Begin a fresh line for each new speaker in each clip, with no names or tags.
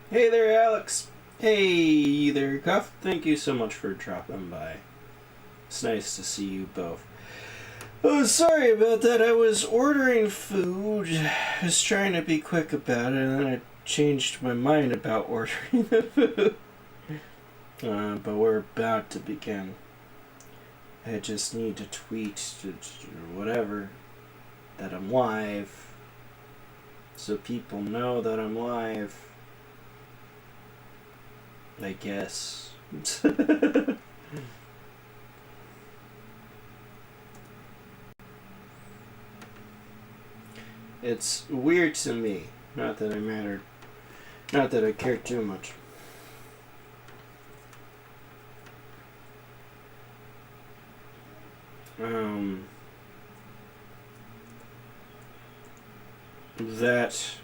Hey there, Alex. Hey there, Cuff. Thank you so much for dropping by. It's nice to see you both. Oh, sorry about that. I was ordering food. I was trying to be quick about it, and then I changed my mind about ordering the food. But we're about to begin. I just need to tweet or whatever that I'm live, so people know that I'm live. I guess. It's weird to me. Not that I mattered. Not that I care too much. That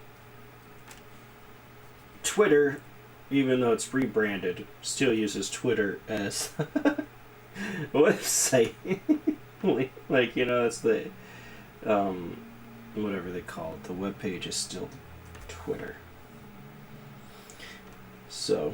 Twitter, even though it's rebranded, still uses Twitter as a website. Like, it's the whatever they call it. The webpage is still Twitter. So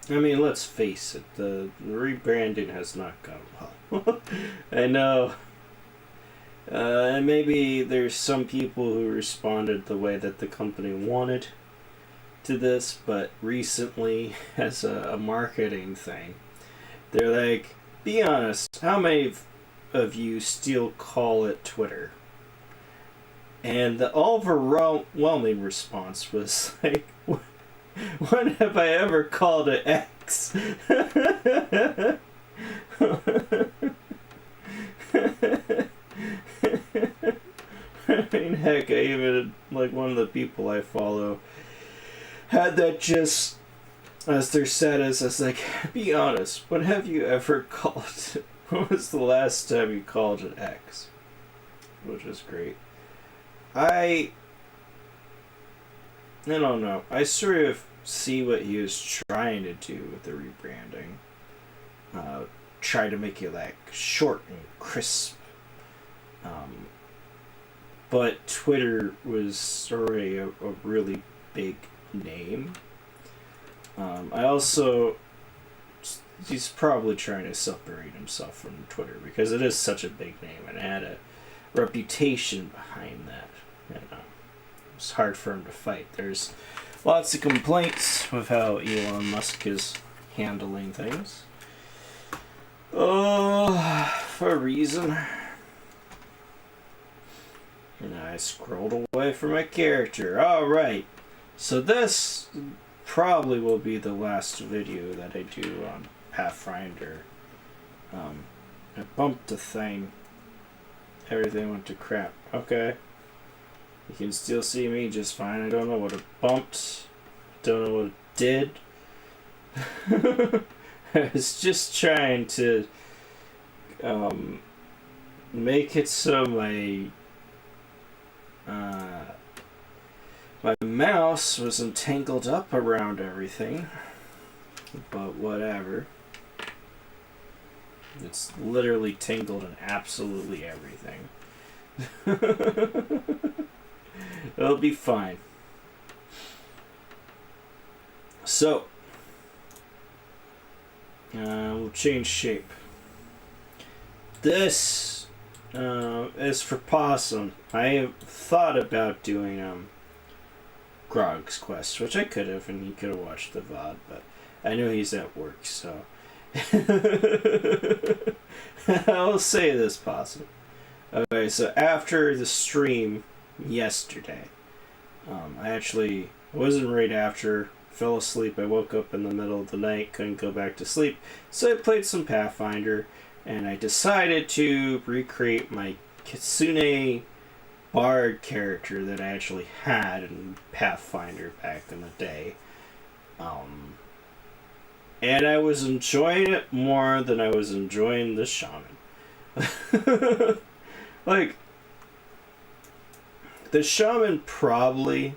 I mean, let's face it, the rebranding has not gone well. I know. And maybe there's some people who responded the way that the company wanted to this, but recently, as a marketing thing, they're like, be honest, how many of you still call it Twitter? And the overwhelming response was like, when have I ever called it X? I mean, heck, I even, like, one of the people I follow had that just as their status. As like, be honest, when have you ever called it? When was the last time you called it X? Which is great. I don't know. I sort of see what he was trying to do with the rebranding. Try to make it like short and crisp. But Twitter was already a really big name. I also, he's probably trying to separate himself from Twitter because it is such a big name and it had a reputation behind that. It's hard for him to fight. There's lots of complaints with how Elon Musk is handling things. Oh, for a reason. And I scrolled away from my character. Alright. So this probably will be the last video that I do on Pathfinder. I bumped the thing. Everything went to crap. Okay. You can still see me just fine. I don't know what it bumped. Don't know what it did. I was just trying to make it so my mouse wasn't tangled up around everything. But whatever. It's literally tangled in absolutely everything. It'll be fine. So, we'll change shape. This is for Pawsum. I thought about doing Grog's Quest, which I could have, and he could have watched the VOD, but I knew he's at work, so I'll say this, Pawsum. Okay, so after the stream yesterday, I wasn't right after, fell asleep. I woke up in the middle of the night, couldn't go back to sleep, so I played some Pathfinder, and I decided to recreate my Kitsune bard character that I actually had in Pathfinder back in the day. And I was enjoying it more than I was enjoying the shaman. Like, the shaman probably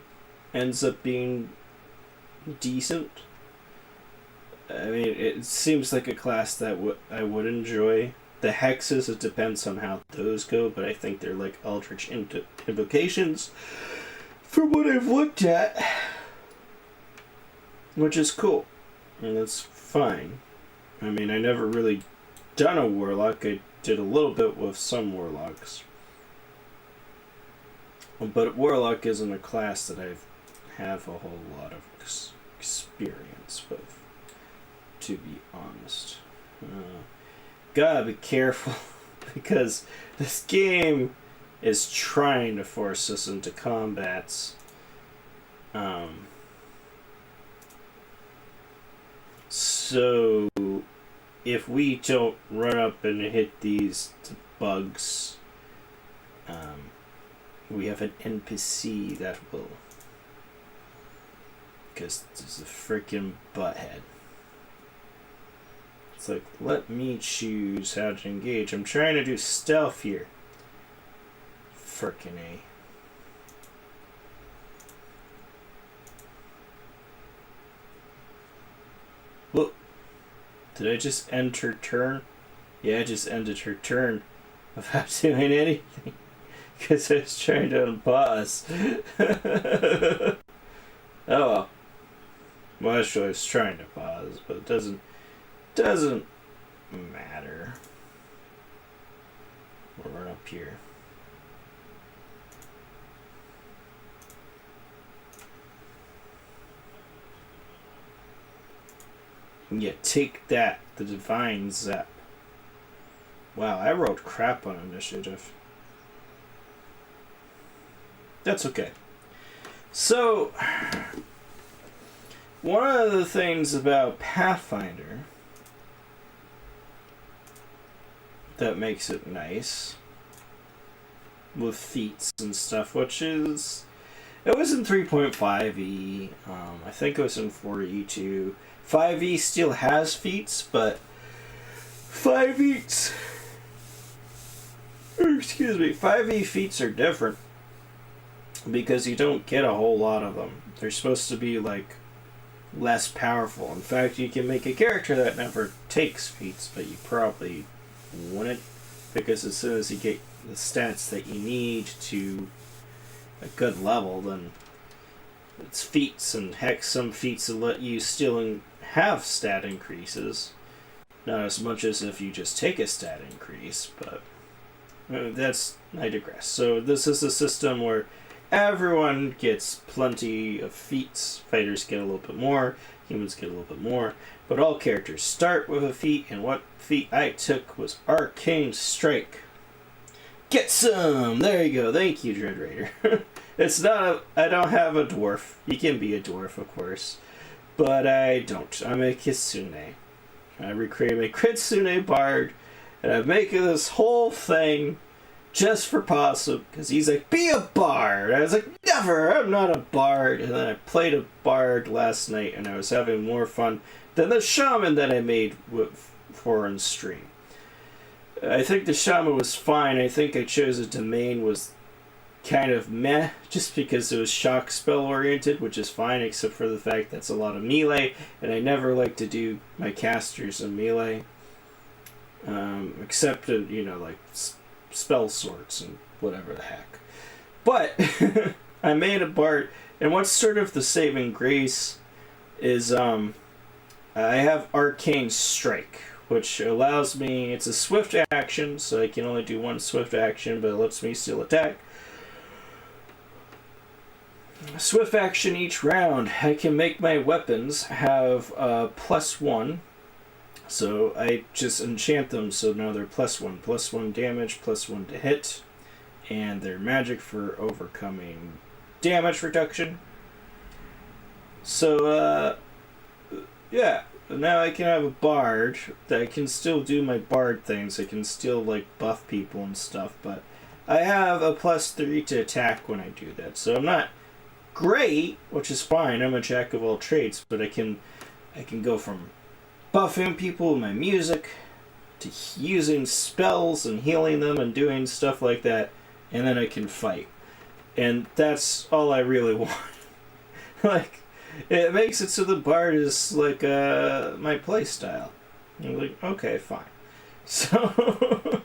ends up being decent. I mean, it seems like a class that I would enjoy. The hexes, it depends on how those go, but I think they're like eldritch invocations from what I've looked at, which is cool, and that's fine. I mean, I never really done a warlock. I did a little bit with some warlocks, but warlock isn't a class that I have a whole lot of experience with, to be honest. Gotta be careful because this game is trying to force us into combats. So if we don't run up and hit these bugs, we have an NPC that will, because there's a freaking butthead. It's like, let me choose how to engage. I'm trying to do stealth here. Frickin' A. Whoa. Did I just end her turn? Yeah, I just ended her turn without doing anything. Because I was trying to unpause. Oh well. Well, actually, I was trying to pause, but it doesn't matter. We'll run up here. Yeah, take that, the divine zap. Wow, I wrote crap on initiative. That's okay. So, one of the things about Pathfinder that makes it nice with feats and stuff, which is, it was in 3.5e, I think it was in 4e too. 5e still has feats, but 5e feats are different because you don't get a whole lot of them. They're supposed to be like less powerful. In fact, you can make a character that never takes feats, but you probably wouldn't, because as soon as you get the stats that you need to a good level, then it's feats, and heck, some feats will let you still have stat increases. Not as much as if you just take a stat increase, but I digress. So this is a system where everyone gets plenty of feats. Fighters get a little bit more, humans get a little bit more, but all characters start with a feat, and what feat I took was Arcane Strike. Get some! There you go. Thank you, Dread Raider. I don't have a dwarf. You can be a dwarf, of course, but I don't. I'm a Kitsune. I recreated my Kitsune Bard, and I'm making this whole thing just for Pawsum, because he's like, be a bard! I was like, never! I'm not a bard! And then I played a bard last night, and I was having more fun than the shaman that I made for on stream. I think the shaman was fine. I think I chose a domain was kind of meh, just because it was shock spell oriented, which is fine, except for the fact that's a lot of melee, and I never like to do my casters in melee, except like spell sorts and whatever the heck. But I made a bard, and what's sort of the saving grace is I have Arcane Strike, which allows me, it's a swift action, so I can only do one swift action, but it lets me still attack. Swift action each round. I can make my weapons have +1, so I just enchant them, so now they're +1 damage, +1 to hit, and they're magic for overcoming damage reduction. So, yeah, now I can have a bard that I can still do my bard things. I can still, buff people and stuff, but I have a +3 to attack when I do that, so I'm not great, which is fine. I'm a jack of all trades, but I can go from buffing people with my music, to using spells and healing them and doing stuff like that, and then I can fight. And that's all I really want. Like, it makes it so the bard is like my playstyle. I'm like, okay, fine. So,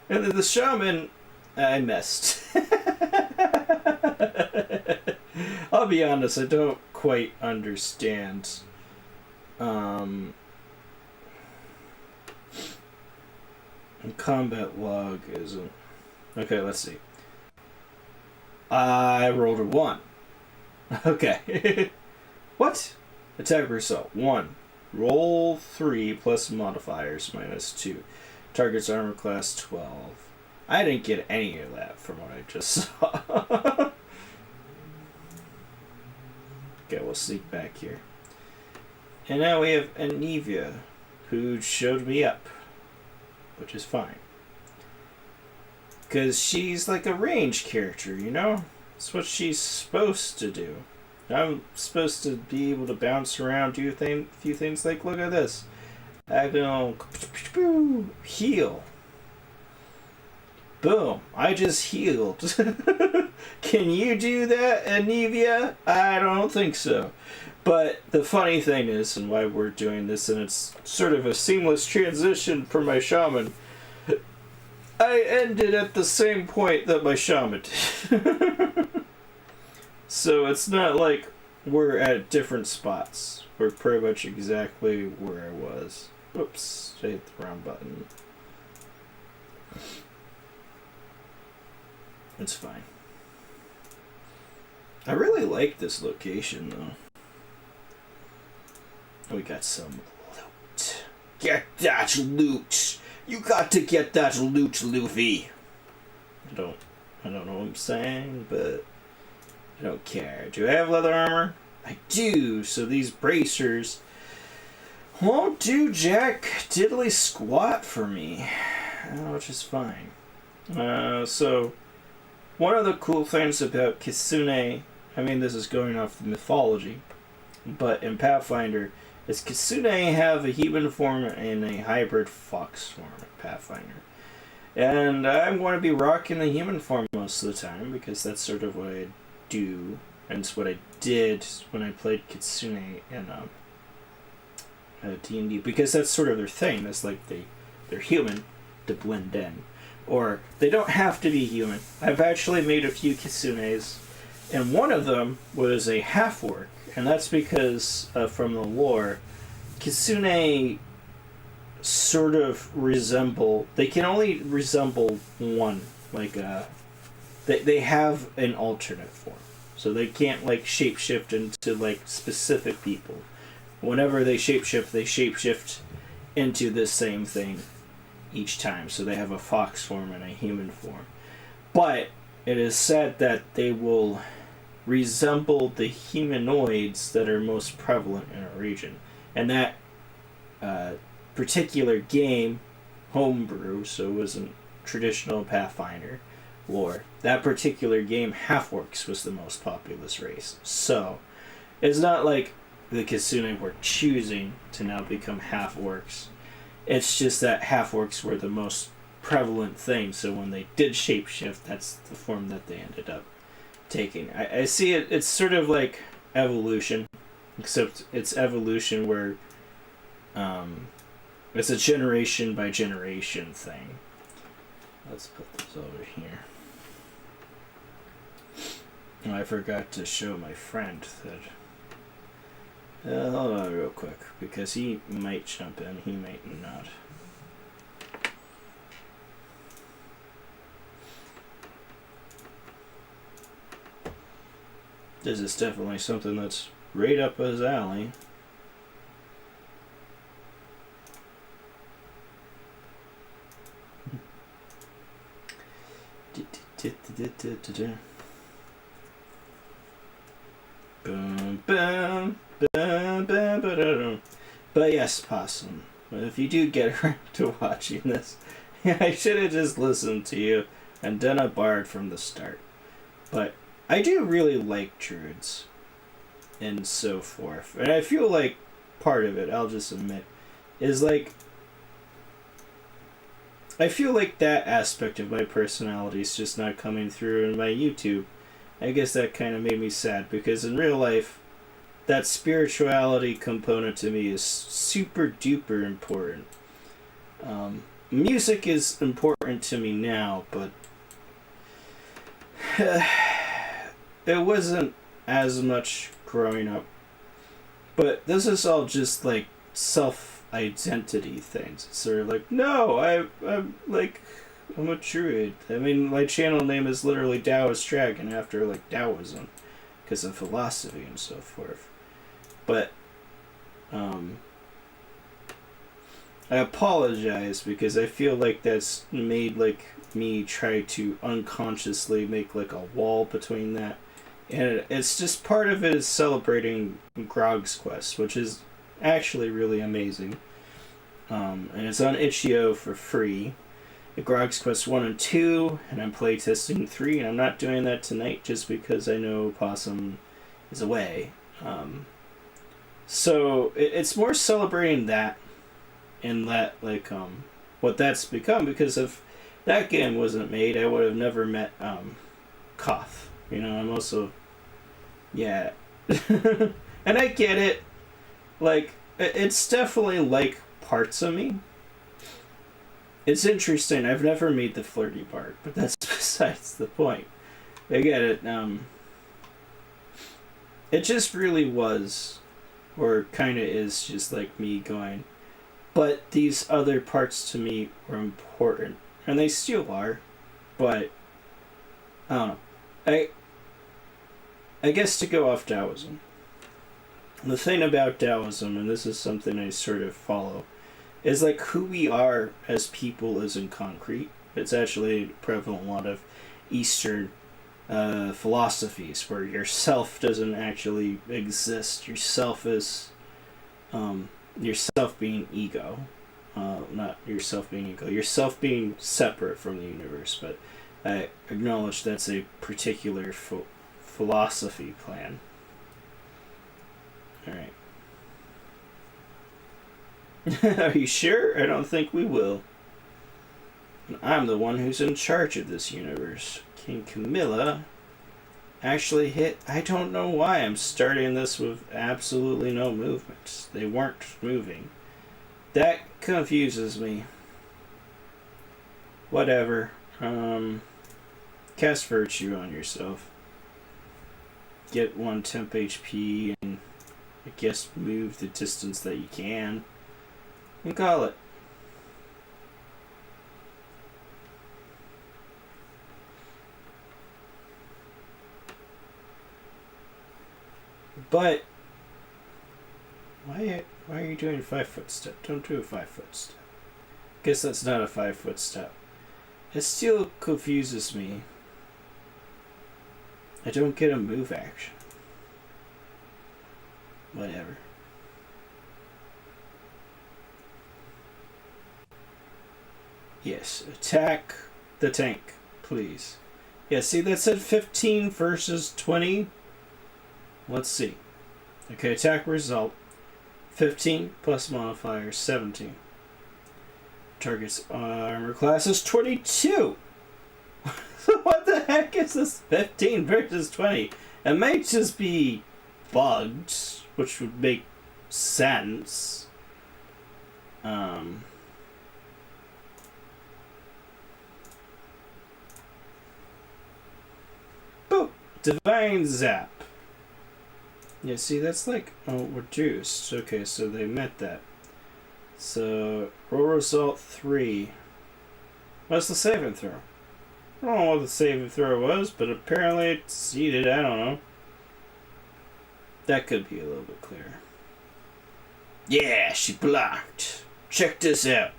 and then the shaman, I missed. I'll be honest, I don't quite understand. Combat log isn't. Okay, let's see. I rolled a 1. Okay. What? Attack result 1. Roll 3 plus modifiers minus 2. Target's armor class 12. I didn't get any of that from what I just saw. Okay, we'll sneak back here. And now we have Anivia, who showed me up, which is fine. Because she's like a range character, you know? It's what she's supposed to do. I'm supposed to be able to bounce around, do a few things like, look at this. I go, heal. Boom, I just healed. Can you do that, Anivia? I don't think so. But the funny thing is, and why we're doing this, and it's sort of a seamless transition for my shaman, I ended at the same point that my shaman did. So it's not like we're at different spots. We're pretty much exactly where I was. Oops, I hit the wrong button. It's fine. I really like this location, though. We got some loot. Get that loot! You got to get that loot, Luffy! I don't know what I'm saying, but I don't care. Do I have leather armor? I do, so these bracers won't do jack diddly squat for me, which is fine. So, one of the cool things about Kitsune, I mean this is going off the mythology, but in Pathfinder, is Kitsune have a human form and a hybrid fox form in Pathfinder. And I'm going to be rocking the human form most of the time, because that's sort of what I do, and it's what I did when I played Kitsune in D&D, because that's sort of their thing. That's like they're human to blend in, or they don't have to be human. I've actually made a few Kitsunes, and one of them was a half-orc, and that's because from the lore, Kitsune sort of resemble. They can only resemble one, like they have an alternate form, so they can't like shapeshift into like specific people. Whenever they shapeshift into the same thing each time. So they have a fox form and a human form. But it is said that they will resemble the humanoids that are most prevalent in a region. And that particular game, homebrew, so it wasn't traditional Pathfinder lore, that particular game, half-orcs was the most populous race. So it's not like the Kitsune were choosing to now become half-orcs. It's just that half-orcs were the most prevalent thing, so when they did shapeshift, that's the form that they ended up taking. I see it, it's sort of like evolution, except it's evolution where it's a generation by generation thing. Let's put this over here. Oh, I forgot to show my friend that. Hold on real quick, because he might jump in, he might not. This is definitely something that's right up his alley. Boom, boom, boom, boom, boom. But yes, Pawsum, if you do get around to watching this, I should have just listened to you and done a bard from the start. But I do really like druids and so forth. And I feel like part of it, I'll just admit, is like, I feel like that aspect of my personality is just not coming through in my YouTube. I guess that kind of made me sad, because in real life, that spirituality component to me is super duper important. Music is important to me now, but it wasn't as much growing up. But this is all just like self-identity things. It's sort of like, no, I'm a druid. I mean, my channel name is literally Taoist Dragon, after like Taoism, because of philosophy and so forth. But I apologize, because I feel like that's made like me try to unconsciously make like a wall between that. And it's just, part of it is celebrating Grog's Quest, which is actually really amazing. And it's on itch.io for free. Grog's Quest 1 and 2, and I'm playtesting 3, and I'm not doing that tonight just because I know Pawsum is away. So it's more celebrating that, and that, like, what that's become, because if that game wasn't made, I would have never met Koth. You know, I'm also... Yeah. And I get it. Like, it's definitely like parts of me. It's interesting. I've never made the flirty part, but that's besides the point. I get it. It just really was, or kind of is, just like me going, but these other parts to me were important. And they still are. But, I don't know. I guess to go off Taoism. The thing about Taoism, and this is something I sort of follow, is like who we are as people isn't concrete. It's actually prevalent in a lot of Eastern philosophies, where yourself doesn't actually exist. Yourself is yourself being ego. Not yourself being ego. Yourself being separate from the universe. But I acknowledge that's a particular philosophy plan. Alright. Are you sure? I don't think we will. And I'm the one who's in charge of this universe. King Camilla actually hit... I don't know why I'm starting this with absolutely no movement. They weren't moving. That confuses me. Whatever. Cast Virtue on yourself. Get 1 temp HP and I guess move the distance that you can. And call it. But why are you doing a 5-foot step? Don't do a 5-foot step. Guess that's not a 5-foot step. It still confuses me. I don't get a move action. Whatever. Yes, attack the tank, please. Yeah, see, that said 15 versus 20. Let's see. Okay, attack result. 15 plus modifier 17. Target's armor class is 22. What the heck is this 15 versus 20? It might just be bugged, which would make sense. Boop! Divine Zap. Yeah, see, that's like, reduced. Okay, so they met that. So, roll result 3. What's the saving throw? I don't know what the saving throw was, but apparently it succeeded. I don't know. That could be a little bit clearer. Yeah, she blocked. Check this out.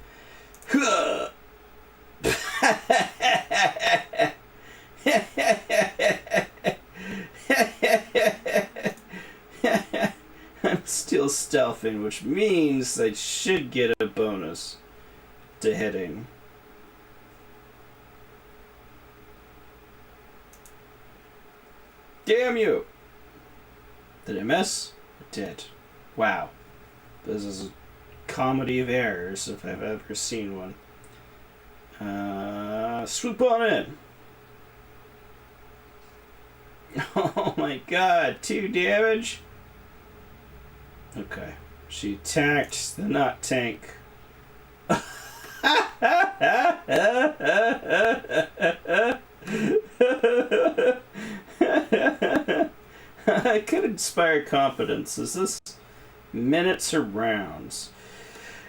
I'm still stealthing, which means I should get a bonus to hitting. Damn you! Did I miss? I did. Wow. This is comedy of errors if I've ever seen one. Swoop on in. Oh my god, 2 damage? Okay. She attacked the not tank. I could inspire confidence. Is this minutes or rounds?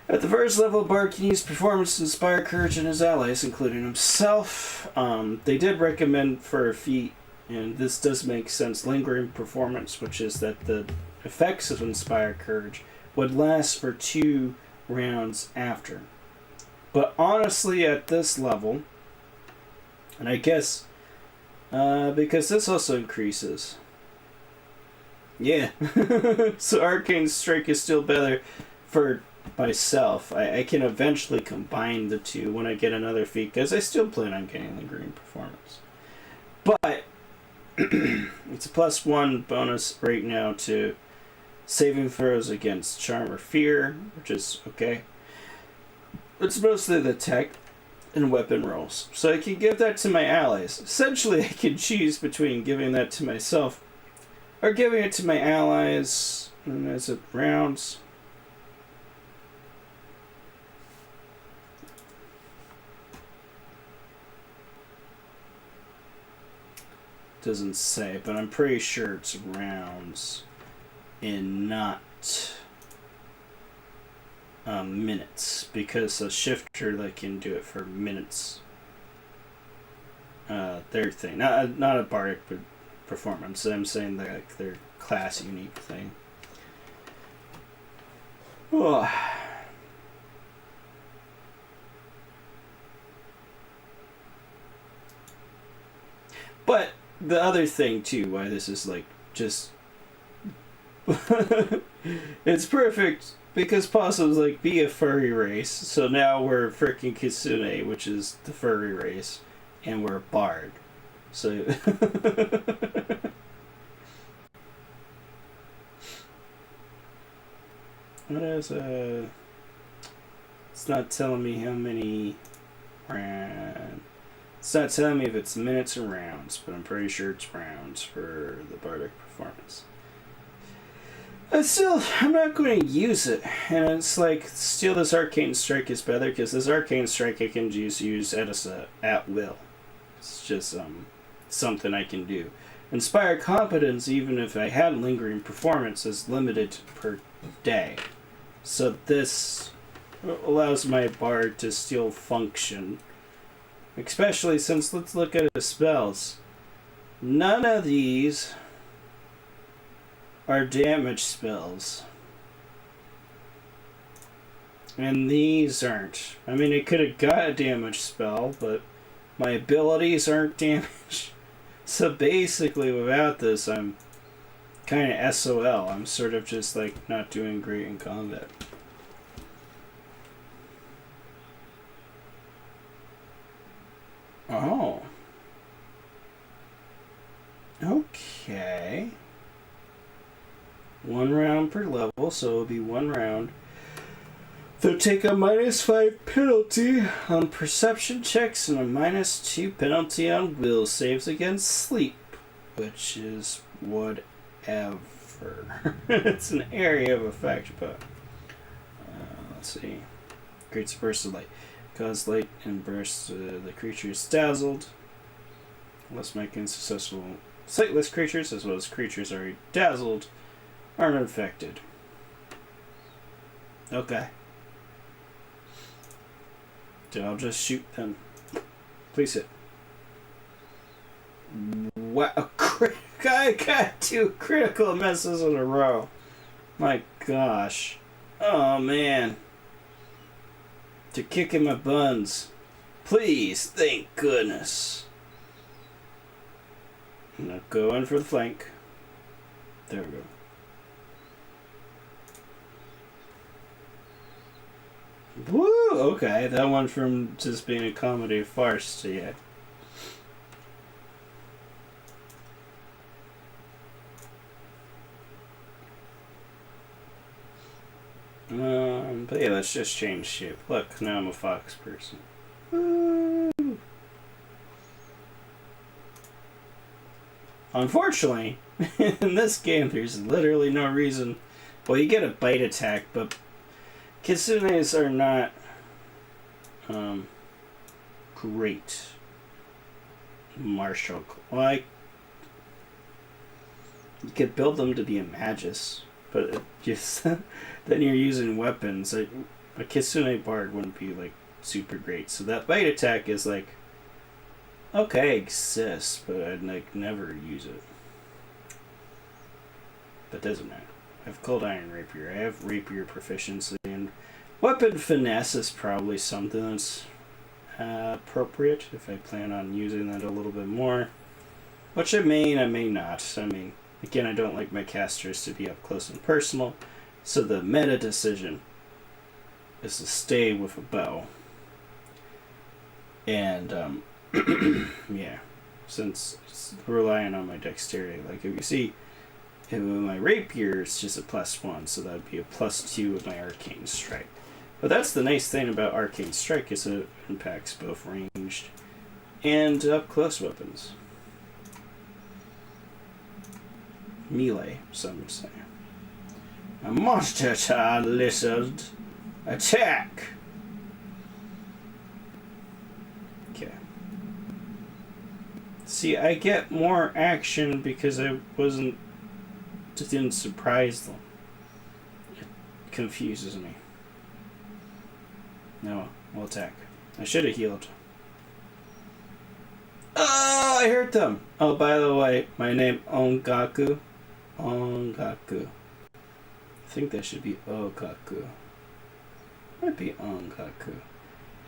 At the first level, Bard can use performance to inspire courage in his allies, including himself. They did recommend for a feat, and this does make sense, lingering performance, which is that the effects of inspire courage would last for 2 rounds after. But honestly, at this level, and I guess because this also increases. Yeah. So Arcane Strike is still better for myself. I can eventually combine the two when I get another feat, because I still plan on getting the green performance. But it's a +1 bonus right now to saving throws against Charm or Fear, which is okay. It's mostly the tech and weapon rolls. So I can give that to my allies. Essentially, I can choose between giving that to myself or giving it to my allies. And as it rounds. Doesn't say, but I'm pretty sure it's rounds and not minutes, because a shifter that can do it for minutes. Their thing, not a bardic performance. I'm saying that like their class unique thing. Oh. But the other thing too, why this is like just it's perfect because Pawsum's like be a furry race, so now we're freaking Kitsune, which is the furry race, and we're a bard. So what is it's not telling me how many it's not telling me if it's minutes or rounds, but I'm pretty sure it's rounds for the bardic performance. I'm not going to use it. And it's like, still this Arcane Strike is better, because this Arcane Strike I can just use at will. It's just something I can do. Inspire Competence, even if I had lingering performance, is limited per day. So this allows my bard to still function. Especially since, let's look at his spells. None of these are damage spells. And these aren't. I mean, it could have got a damage spell, but my abilities aren't damage. So basically, without this, I'm kind of SOL. I'm sort of just like not doing great in combat. Oh. Okay. 1 round per level, so it'll be 1 round. They'll take a -5 penalty on perception checks and a -2 penalty on will saves against sleep, which is whatever. It's an area of effect, but let's see. Creates a burst of light. Cause light and burst, the creature is dazzled. Unless making successful sightless creatures, as well as creatures already dazzled, aren't infected. Okay. So I'll just shoot them. Please hit. Wow, I got 2 critical misses in a row. My gosh. Oh man. To kick in my buns. Please, thank goodness. Now go in for the flank. There we go. Woo! Okay, that went from just being a comedy of farce to yeah. But yeah, let's just change shape. Look, now I'm a fox person. Woo! Unfortunately, in this game, there's literally no reason. Well, you get a bite attack, but kitsunes are not great martial. Like, you could build them to be a magus, but it just then you're using weapons. A kitsune bard wouldn't be like super great. So that bite attack is like, okay, exists, but I'd like never use it. But doesn't matter. I have cold iron rapier. I have rapier proficiency, and weapon finesse is probably something that's appropriate if I plan on using that a little bit more. Which I may not. I mean, again, I don't like my casters to be up close and personal, so the meta decision is to stay with a bow. And yeah, since it's relying on my dexterity. Like if you see, with my rapier, it's just a +1, so that would be a +2 with my arcane strike. But that's the nice thing about arcane strike, is it impacts both ranged and up close weapons. Melee, some say. A monster child lizard, attack! Okay. See, I get more action because I didn't surprise them. It confuses me. No, we'll attack. I should have healed. Oh, I hurt them! Oh, by the way, my name Ongaku. Ongaku. I think that should be Okaku. Might be Ongaku.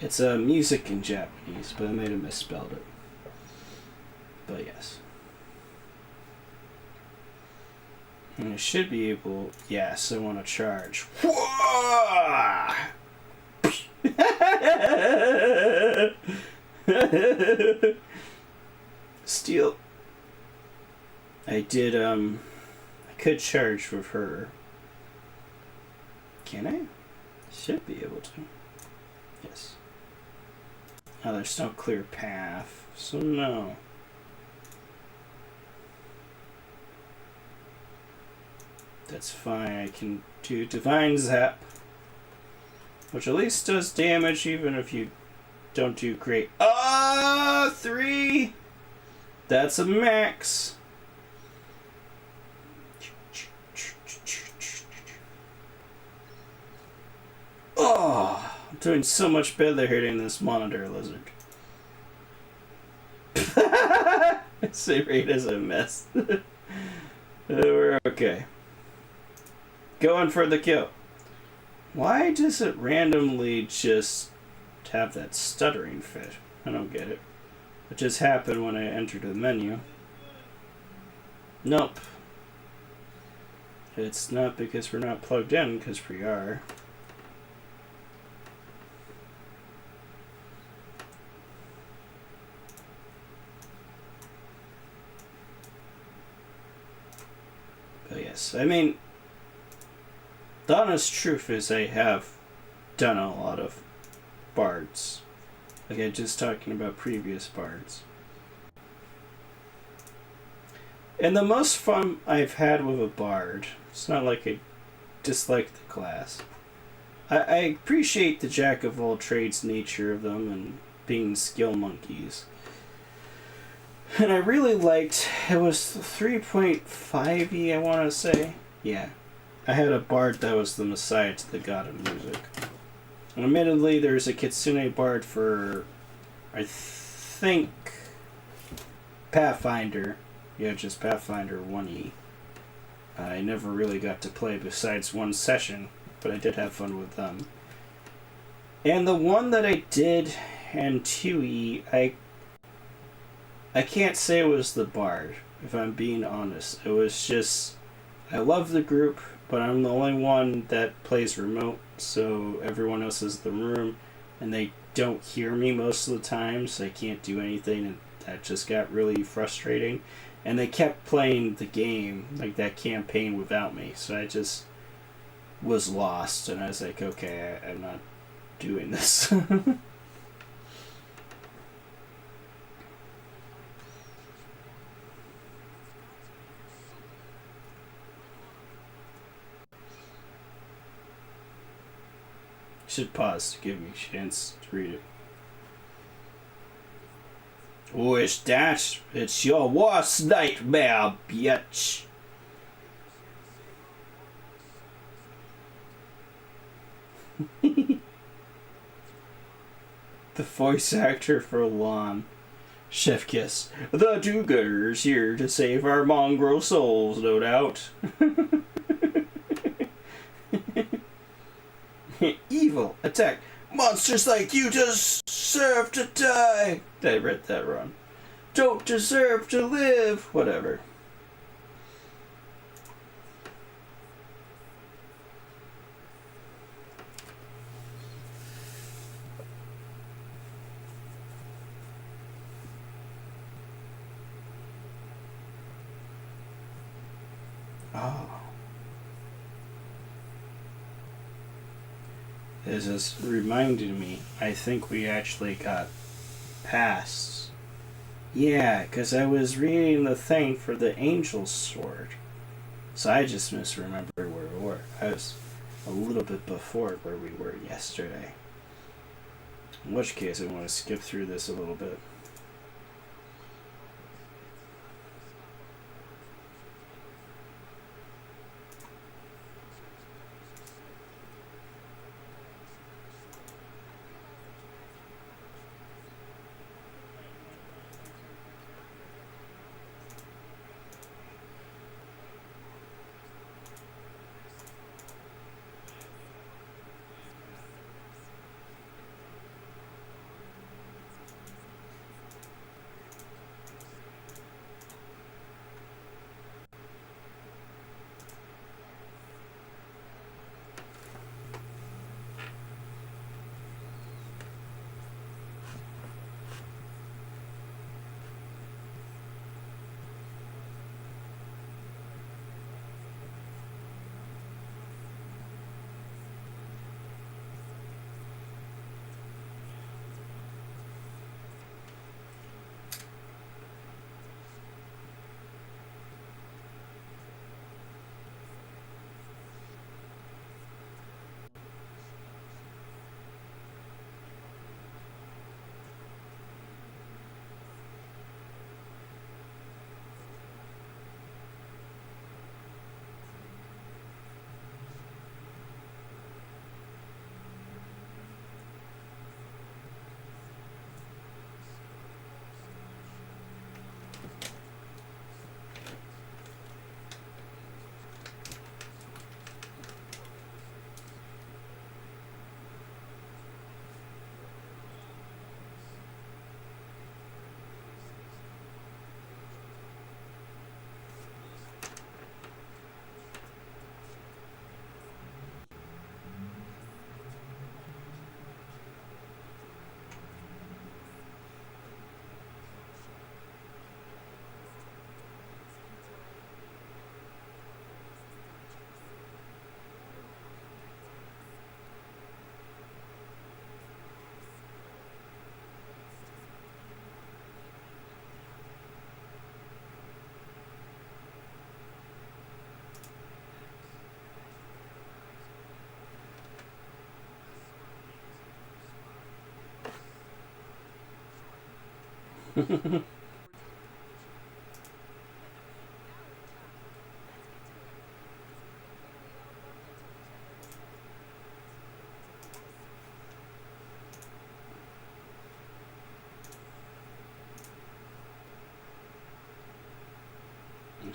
It's music in Japanese, but I might have misspelled it. But yes. And I should be able... Yes, I want to charge. Steel. I did, I could charge with her. Can I? Should be able to. Yes. Oh, there's no clear path, so no. That's fine, I can do Divine Zap, which at least does damage even if you don't do great. 3! That's a max. Oh, I'm doing so much better hitting this monitor lizard. This rate is a mess. We're okay. Going for the kill. Why does it randomly just have that stuttering fit? I don't get it. It just happened when I entered the menu. Nope. It's not because we're not plugged in, because we are. But yes, I mean, the honest truth is I have done a lot of bards. Like, just talking about previous bards. And the most fun I've had with a bard, it's not like I dislike the class. I appreciate the jack of all trades nature of them and being skill monkeys. And I really liked, it was 3.5e, I want to say. Yeah. I had a bard that was the messiah to the god of music. And admittedly, there's a Kitsune bard for, I think, Pathfinder. Yeah, just Pathfinder 1e. I never really got to play besides one session, but I did have fun with them. And the one that I did in 2e, I can't say it was the bard, if I'm being honest. It was just, I love the group, but I'm the only one that plays remote, so everyone else is in the room, and they don't hear me most of the time, so I can't do anything, and that just got really frustrating. And they kept playing the game, like that campaign, without me, so I just was lost, and I was like, okay, I'm not doing this. Should pause to give me a chance to read it. Who is that? It's your worst nightmare, bitch. The voice actor for Lon. Chef Kiss. The do-gooders here to save our mongrel souls, no doubt. Evil. Attack. Monsters like you deserve to die. I read that wrong. Don't deserve to live. Whatever. Oh. This is reminding me, I think we actually got past. Yeah, because I was reading the thing for the Angel's Sword. So I just misremembered where we were. I was a little bit before where we were yesterday. In which case, I want to skip through this a little bit.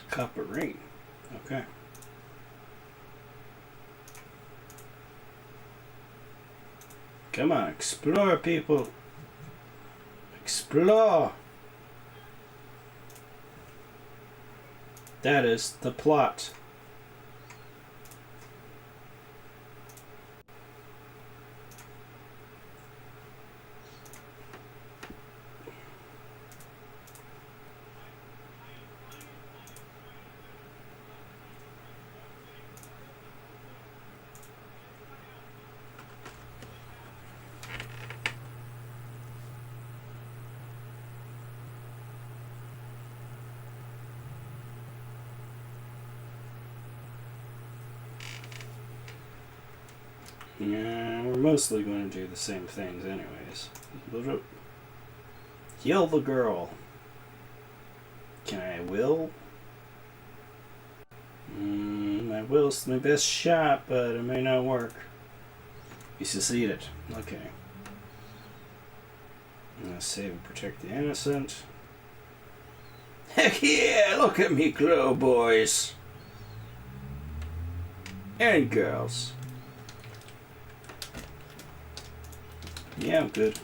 Cup of rain. Okay. Come on, explore, people. Explore. That is the plot. Yeah, we're mostly going to do the same things anyways. Heal the girl. Can I will? My will's my best shot, but it may not work. You succeeded. Okay. I'm gonna save and protect the innocent. Heck yeah! Look at me glow, boys! And girls. Yeah, I'm good.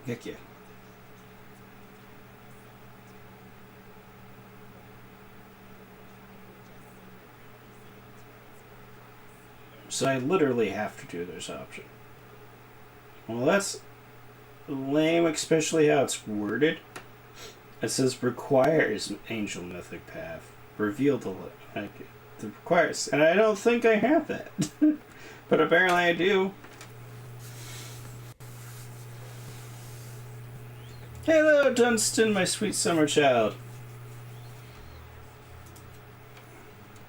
Heck yeah. So I literally have to do this option. Well, that's lame, especially how it's worded. It says requires angel mythic path. Reveal the like it requires, and I don't think I have that, but apparently I do. Hello, Dunstan, my sweet summer child.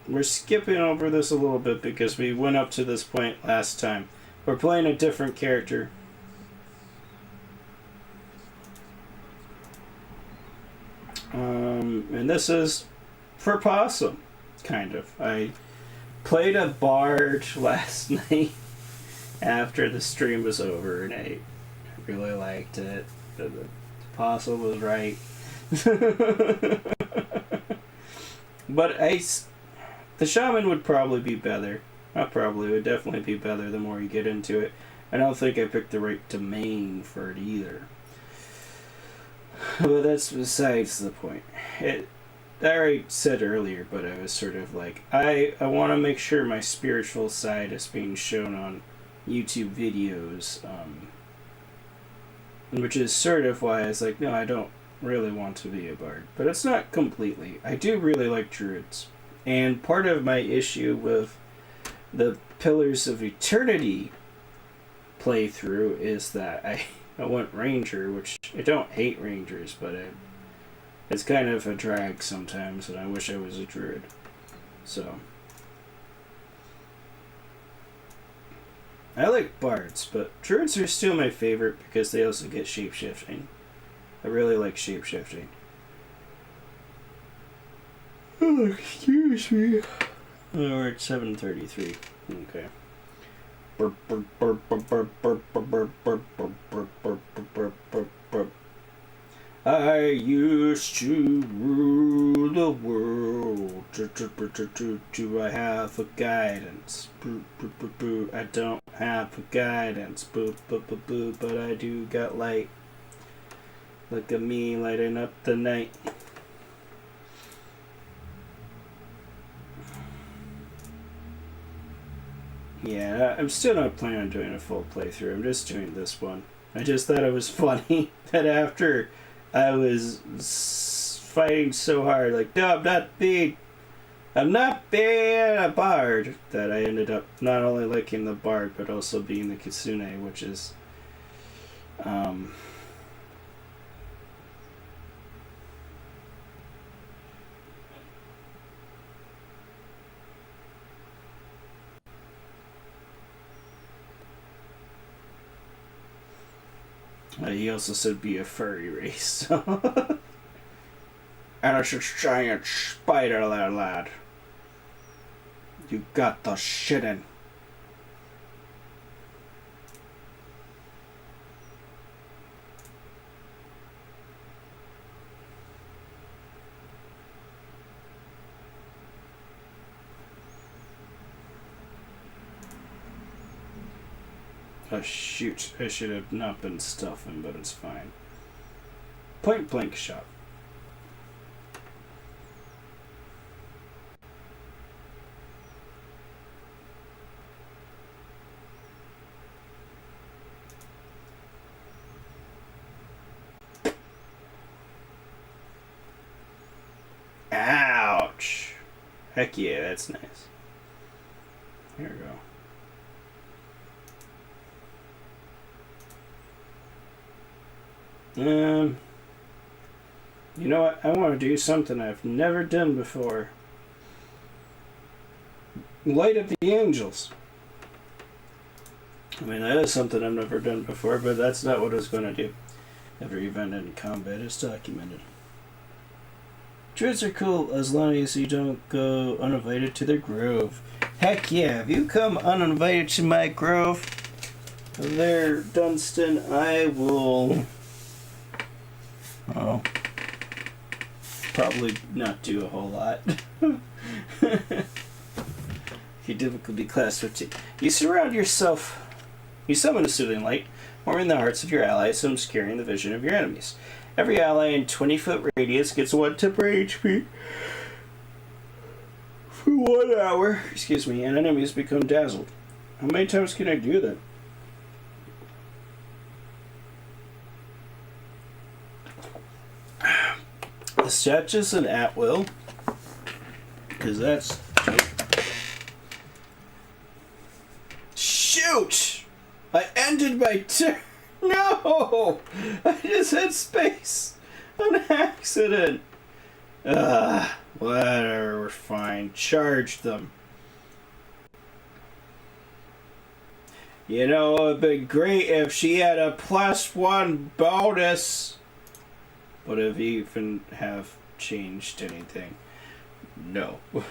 We're skipping over this a little bit because we went up to this point last time. We're playing a different character. And this is for Pawsum, kind of. I played a bard last night after the stream was over, and I really liked it. The Pawsum was right. But the shaman would probably be better. Not probably, it would definitely be better the more you get into it. I don't think I picked the right domain for it either. But that's besides the point. I already said earlier, but I was sort of like, I want to make sure my spiritual side is being shown on YouTube videos, which is sort of why I was like, no, I don't really want to be a bard. But it's not completely. I do really like druids. And part of my issue with the Pillars of Eternity playthrough is that I went ranger, which I don't hate rangers, but it's kind of a drag sometimes, and I wish I was a druid. So I like bards, but druids are still my favorite because they also get shapeshifting. I really like shapeshifting. Oh, excuse me. Oh, we're at 7:33. Okay. I used to rule the world. Do I have a guidance? I don't have a guidance. But I do got light. Look at me lighting up the night. Yeah, I'm still not planning on doing a full playthrough. I'm just doing this one. I just thought it was funny that after I was fighting so hard, like, no, I'm not being a bard, that I ended up not only liking the bard, but also being the kitsune, which is, he also said be a furry race. So And it's a giant spider there, lad. You got the shit in. Oh shoot, I should have not been stuffing, but it's fine. Point blank shot. Ouch! Heck yeah, that's nice. Here we go. You know what? I want to do something I've never done before. Light up the angels. I mean, that is something I've never done before, but that's not what I was going to do. Every event in combat is documented. Druids are cool as long as you don't go uninvited to their grove. Heck yeah, if you come uninvited to my grove there, Dunstan, I will... Oh. Probably not do a whole lot. Your difficulty class 15. You surround yourself. You summon a soothing light, warming the hearts of your allies and obscuring the vision of your enemies. Every ally in 20-foot radius gets 1 temporary HP for 1 hour. Excuse me, and enemies become dazzled. How many times can I do that? This is an at-will, because that's... Shoot! I ended my turn! No! I just had space on accident! Whatever, we're fine. Charge them. You know, it would be great if she had a +1 bonus. Would have even have changed anything? No. Wait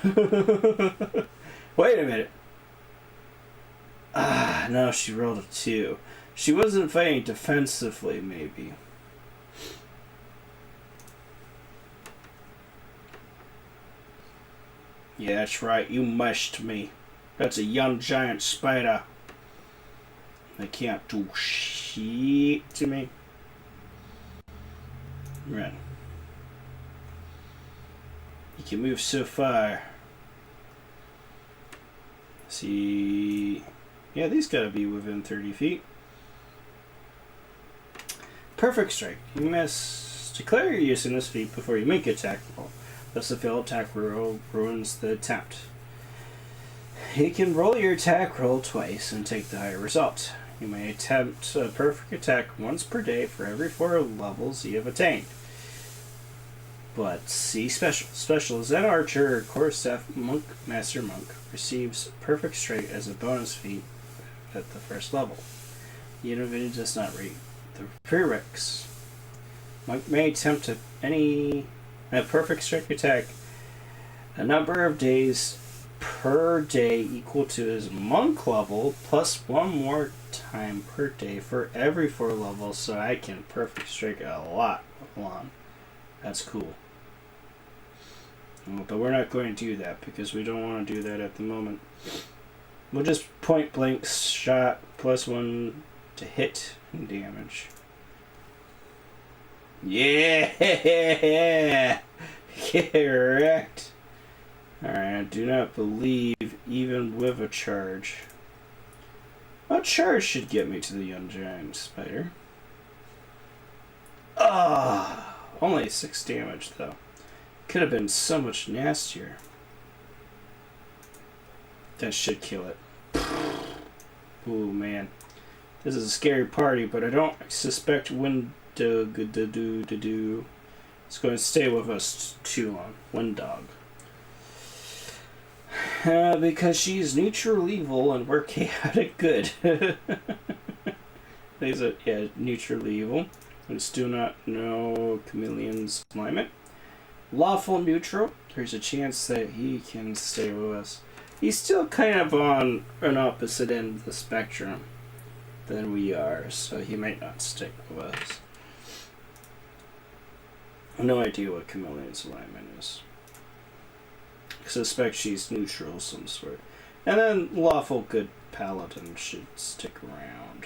a minute. No, she rolled a 2. She wasn't fighting defensively, maybe. Yeah, that's right. You mushed me. That's a young giant spider. They can't do shit to me. Run. You can move so far. See... Yeah, these gotta be within 30 feet. Perfect strike. You must declare you're using this feat before you make an attack roll. Thus, the failed attack roll ruins the attempt. You can roll your attack roll twice and take the higher result. You may attempt a perfect attack once per day for every 4 levels you have attained. But see special. Special is an archer or quarterstaff monk, master monk receives perfect strike as a bonus feat at the first level. The individual does not read the prereqs. Monk may attempt a perfect strike attack a number of days per day equal to his monk level plus 1 more time per day for every 4 levels, so I can perfect strike a lot long. That's cool. But we're not going to do that because we don't want to do that at the moment. We'll just point blank shot +1 to hit and damage. Yeah! Correct! Alright, I do not believe even with a charge. A charge should get me to the young giant spider. Only 6 damage though. Could have been so much nastier. That should kill it. Ooh, man. This is a scary party, but I don't suspect Windog it's going to stay with us too long. Windog. Because she's neutral evil and we're chaotic good. There's neutral evil. We still not know Chameleon's climate. Lawful neutral. There's a chance that he can stay with us. He's still kind of on an opposite end of the spectrum than we are, so he might not stick with us. No idea what Chameleon's alignment is. I suspect she's neutral of some sort. And then Lawful Good Paladin should stick around.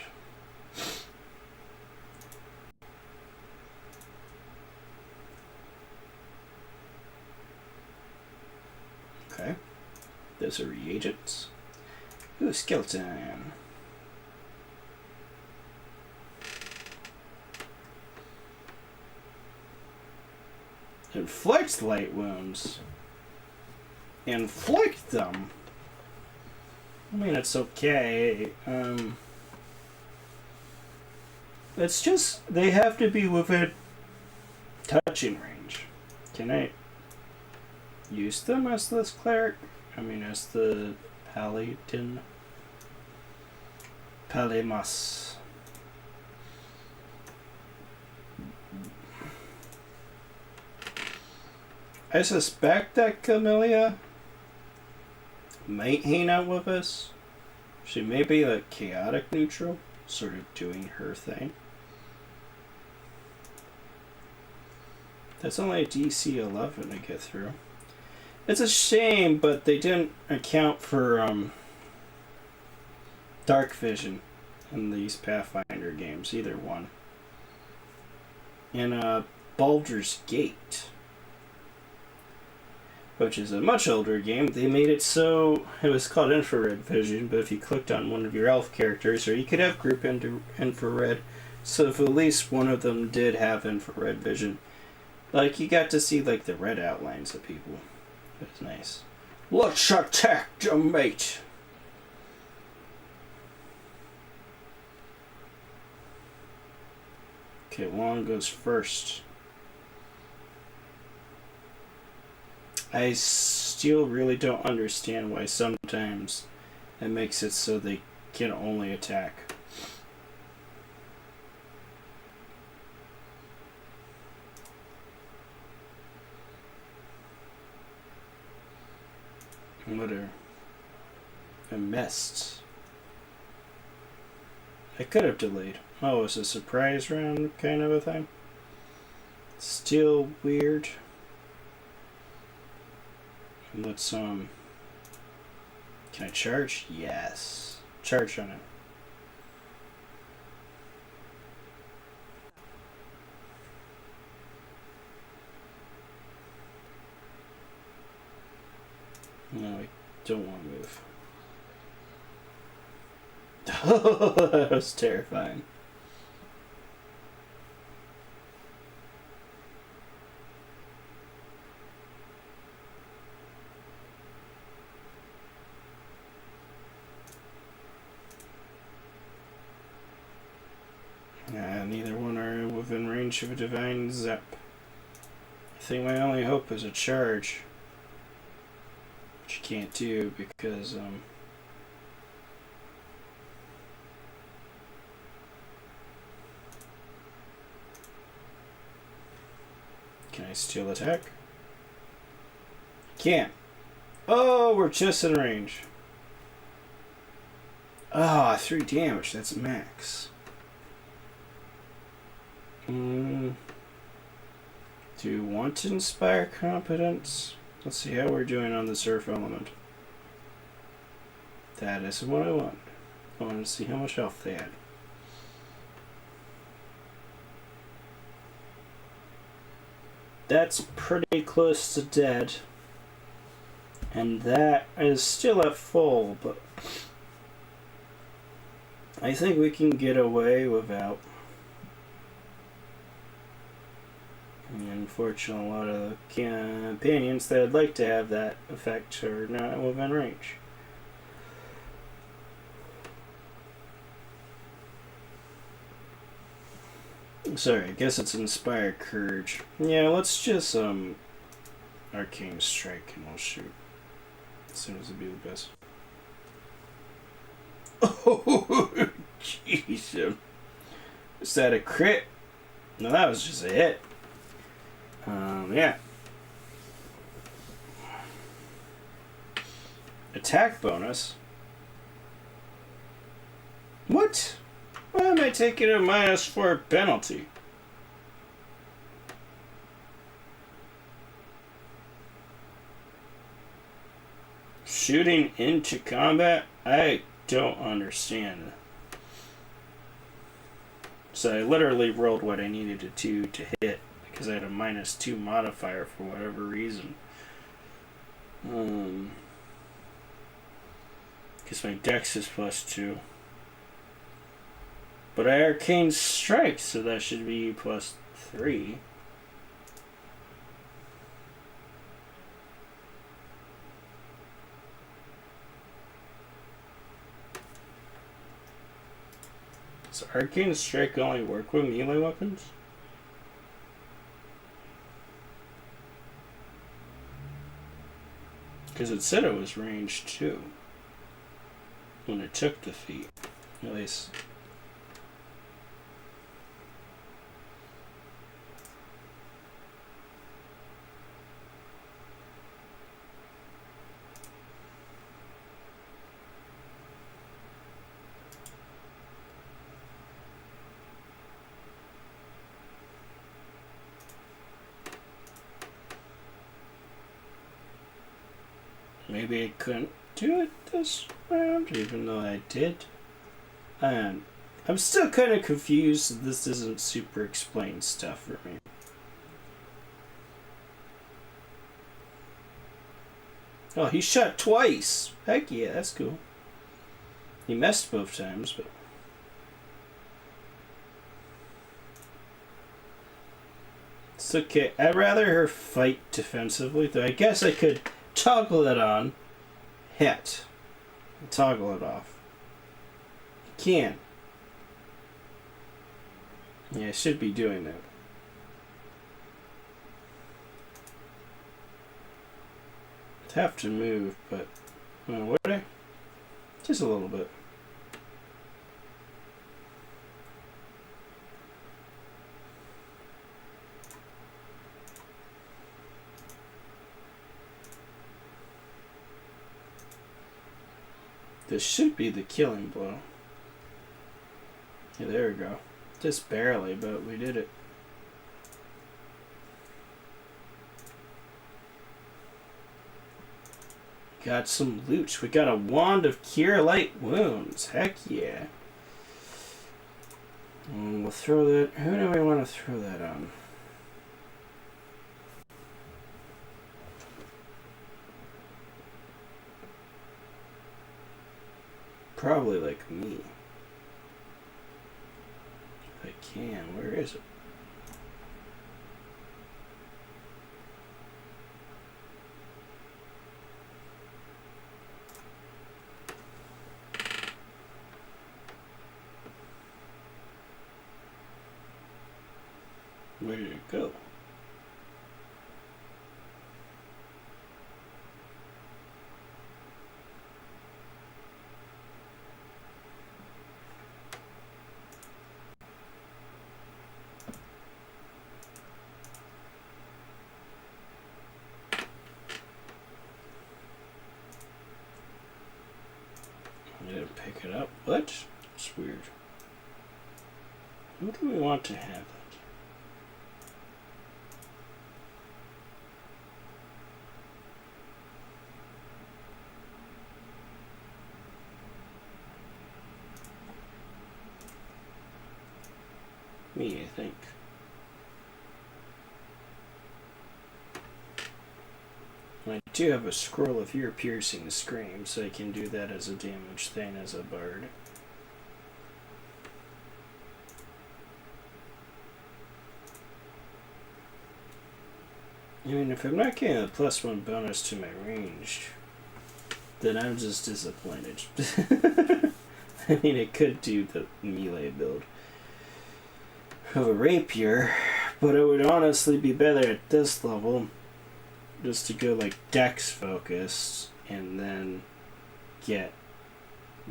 Okay. Those are reagents. Ooh, skeleton. Inflict light wounds. Inflict them. I mean, it's okay. It's just they have to be within touching range. Can I use them as this cleric? I mean, as the paladin. Palemas. I suspect that Camellia might hang out with us. She may be the chaotic neutral, sort of doing her thing. That's only a DC 11 to get through. It's a shame, but they didn't account for dark vision in these Pathfinder games, either one. In Baldur's Gate, which is a much older game, they made it so it was called infrared vision, but if you clicked on one of your elf characters, or you could have group infrared, so if at least one of them did have infrared vision, like you got to see like the red outlines of people. It was nice. Let's attack the mate. Okay, Juan goes first. I still really don't understand why sometimes it makes it so they can only attack. What a mess. I could have delayed. Oh, it's a surprise round kind of a thing? Still weird. Let's, can I charge? Yes. Charge on it. No, I don't want to move. That was terrifying. Neither one are within range of a divine zap. I think my only hope is a charge. Which you can't do because, can I steal attack? Can't. Oh, we're just in range. Ah, 3 damage, that's max. Do you want to inspire competence? Let's see how we're doing on this earth element. That isn't what I want. I want to see how much health they had. That's pretty close to dead. And that is still at full, but I think we can get away without. Unfortunately, a lot of the companions that I'd like to have that effect are not within range. Sorry, I guess it's Inspire Courage. Yeah, let's just Arcane Strike and we'll shoot. As soon as it'd be the best. Oh, jeez. Is that a crit? No, that was just a hit. Yeah. Attack bonus? What? Why am I taking a -4 penalty? Shooting into combat? I don't understand. So I literally rolled what I needed to do to hit because I had a -2 modifier for whatever reason. Because my dex is +2. But I arcane strike, so that should be +3. Does arcane strike only work with melee weapons? Because it said it was range 2 when it took the feat, at least. Maybe I couldn't do it this round, even though I did. And I'm still kind of confused. This isn't super explained stuff for me. Oh, he shot twice. Heck yeah, that's cool. He missed both times, but... it's okay. I'd rather her fight defensively, though I guess I could toggle it on, hit, and toggle it off. You can. Yeah, I should be doing that. I'd have to move, but would I? Just a little bit. This should be the killing blow. Yeah, there we go. Just barely, but we did it. Got some loot. We got a wand of cure light wounds. Heck yeah. And we'll throw that. Who do we want to throw that on? Probably like me. If I can. Where is it? Where did it go? I didn't pick it up. What? It's weird. Who do we want to have it? Me, I think. I do have a scroll of ear piercing scream, so I can do that as a damage thing as a bard. I mean, if I'm not getting a +1 bonus to my range, then I'm just disappointed. I mean, I could do the melee build of a rapier, but it would honestly be better at this level just to go like dex focused and then get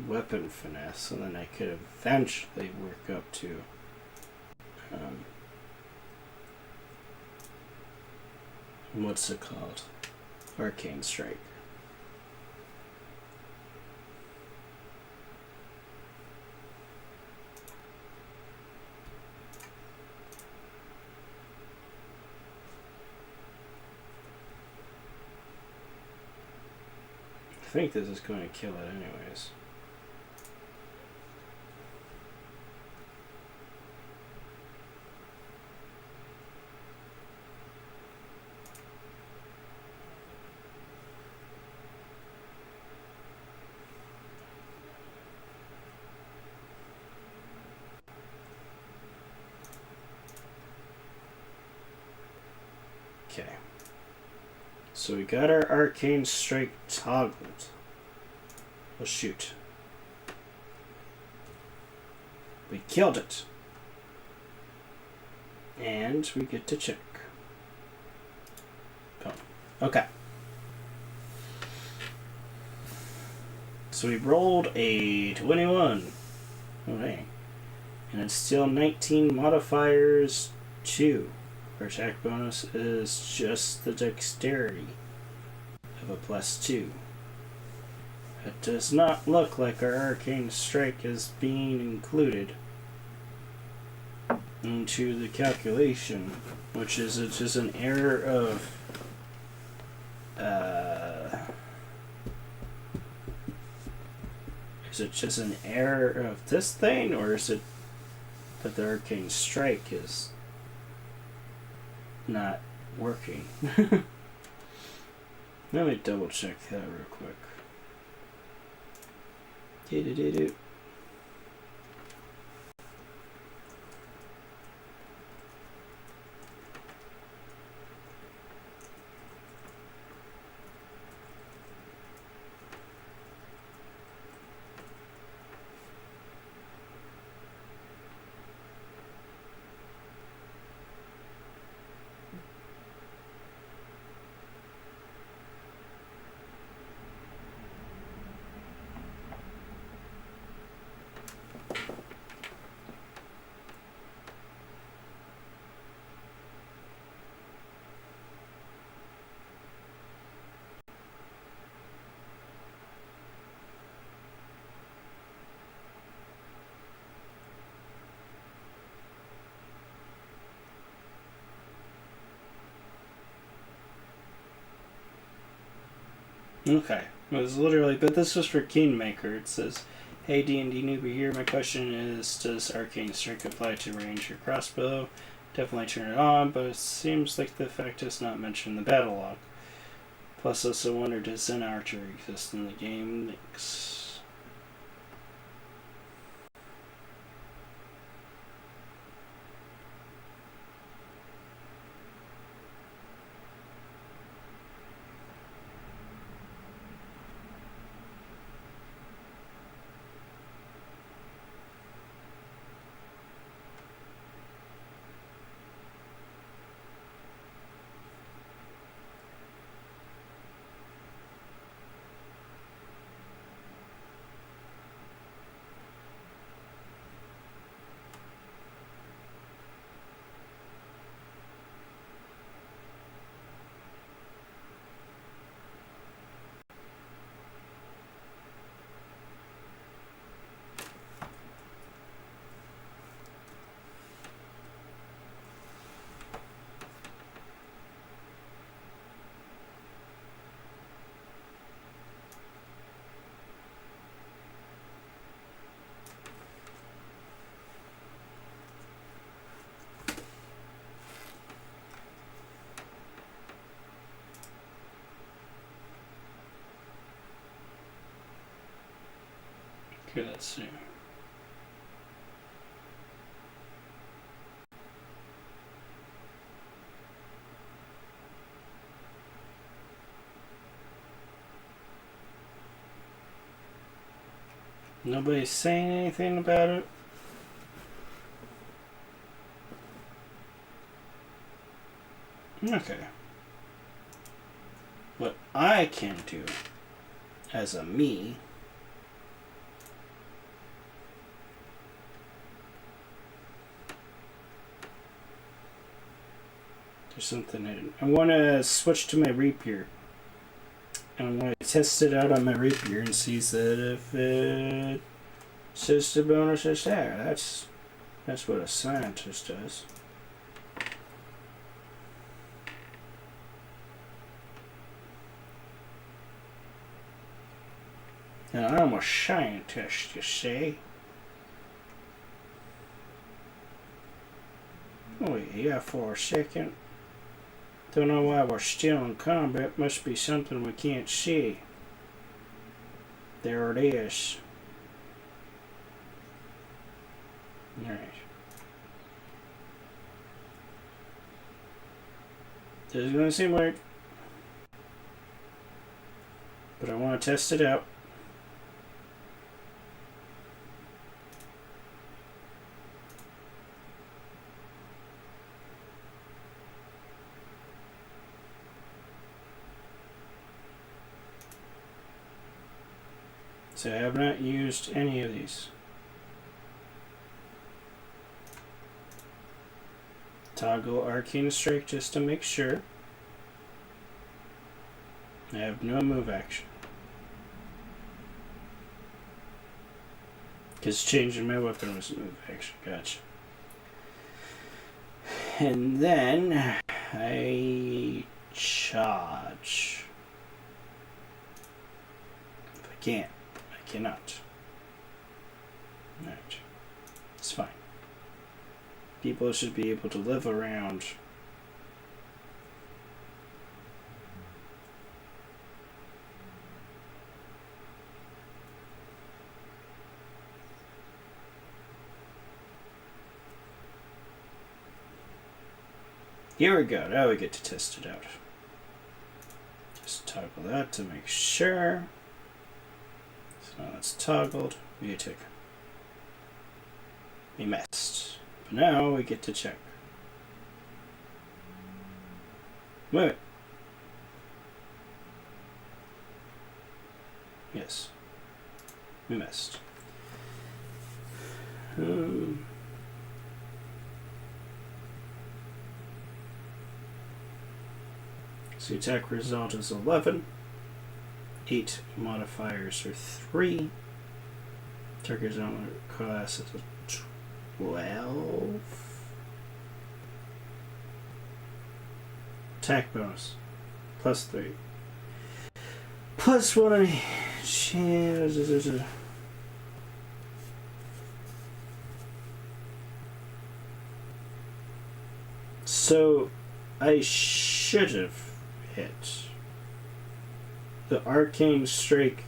weapon finesse, and then I could eventually work up to what's it called? Arcane strike. think this is going to kill it anyways. Okay. So we got our arcane strike toggled. Oh shoot. We killed it. And we get to check. Oh. Okay. So we rolled a 21. Okay. And it's still 19 modifiers 2. Our attack bonus is just the dexterity of a +2. It does not look like our arcane strike is being included into the calculation, which is just an error of is it just an error of this thing, or is it that the arcane strike is not working? Let me double check that real quick. Do-do-do-do. Okay, it was literally, but this was for Kingmaker. It says, "Hey D&D newbie here. My question is, does Arcane Strike apply to range or crossbow? Definitely turn it on, but it seems like the effect is not mentioned in the battle log. Plus, also wonder, does Zen Archer exist in the game? Thanks." Okay, let's see. Nobody's saying anything about it? Okay. What I can do as a me there's something hidden. I want to switch to my rapier. And I'm going to test it out on my rapier and see that if it says the bonus is there. That's what a scientist does. And I'm a scientist, you see. Oh yeah, for a second. Don't know why we're still in combat. Must be something we can't see. There it is. Alright. This is gonna seem weird, but I want to test it out. So I have not used any of these. Toggle Arcane Strike just to make sure. I have no move action. Because changing my weapon was a move action. Gotcha. And then I charge. If I can't. I cannot. Alright. It's fine. People should be able to live around. Here we go. Now we get to test it out. Just toggle that to make sure. So now it's toggled. We take. We messed. But now we get to check. Wait. Yes. We messed. So attack result is 11. 8 modifiers are 3. Target zone class is a 12. Attack bonus. Plus 3. Plus 1. So I should have hit. The Arcane Strike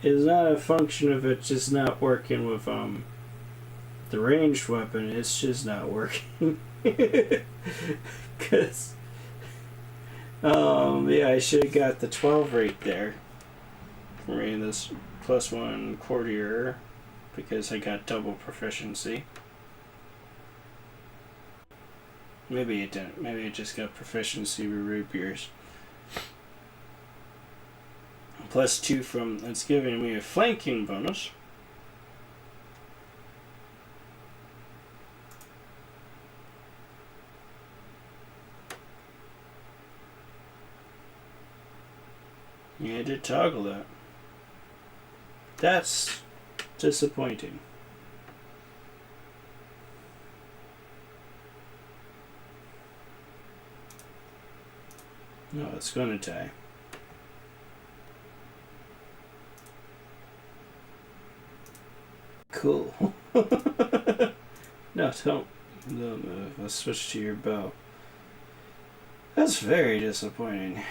is not a function of it just not working with the ranged weapon. It's just not working. Cause yeah, I should have got the 12 right there for me, this plus 1 courtier, because I got double proficiency. Maybe it didn't. Maybe it just got proficiency with rapiers. Plus 2 from, that's giving me a flanking bonus. Yeah, I did toggle that. That's disappointing. No, it's gonna die. Cool. No, don't move. Let's switch to your bow. That's very disappointing.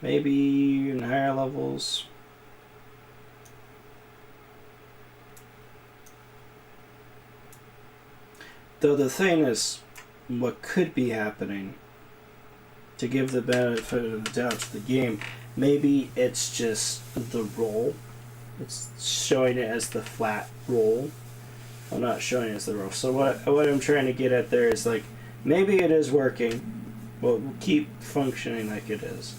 Maybe in higher levels. Though the thing is, what could be happening, to give the benefit of the doubt to the game, maybe it's just the roll. It's showing it as the flat roll. I'm not showing it as the roll. So what I'm trying to get at there is, like, maybe it is working. Well, we'll keep functioning like it is.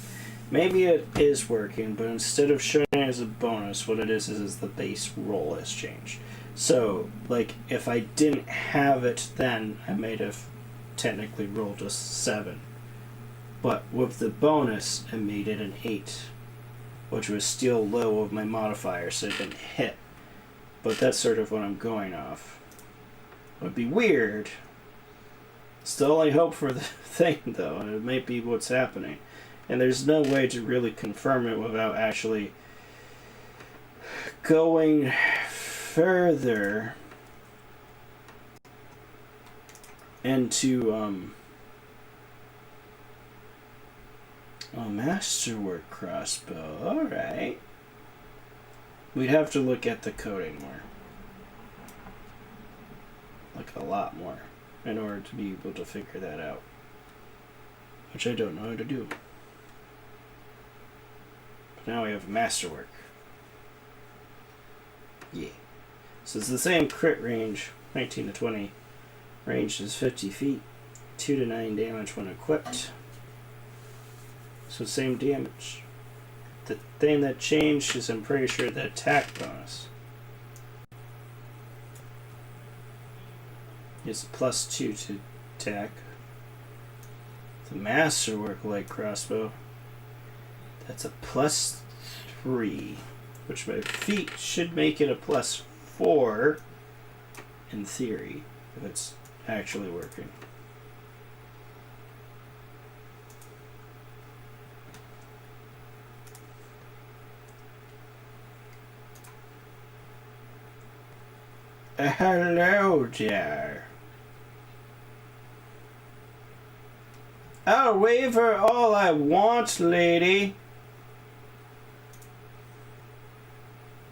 Maybe it is working, but instead of showing it as a bonus, what it is the base roll has changed. So, like, if I didn't have it then, I might have technically rolled a 7. But with the bonus, I made it an 8, which was still low of my modifier, so it didn't hit. But that's sort of what I'm going off. It would be weird. Still only hope for the thing, though, and it might be what's happening. And there's no way to really confirm it without actually going further into a masterwork crossbow. Alright. We'd have to look at the coding more. Like a lot more. In order to be able to figure that out. Which I don't know how to do. But now we have masterwork. Yeah. So it's the same crit range, 19 to 20. Range is 50 feet. 2 to 9 damage when equipped. So same damage. The thing that changed is I'm pretty sure the attack bonus. It's +2 to attack. The masterwork light crossbow. That's a +3. Which by feet should make it a +4 in theory, if it's actually working. Hello there. I'll waver all I want, lady.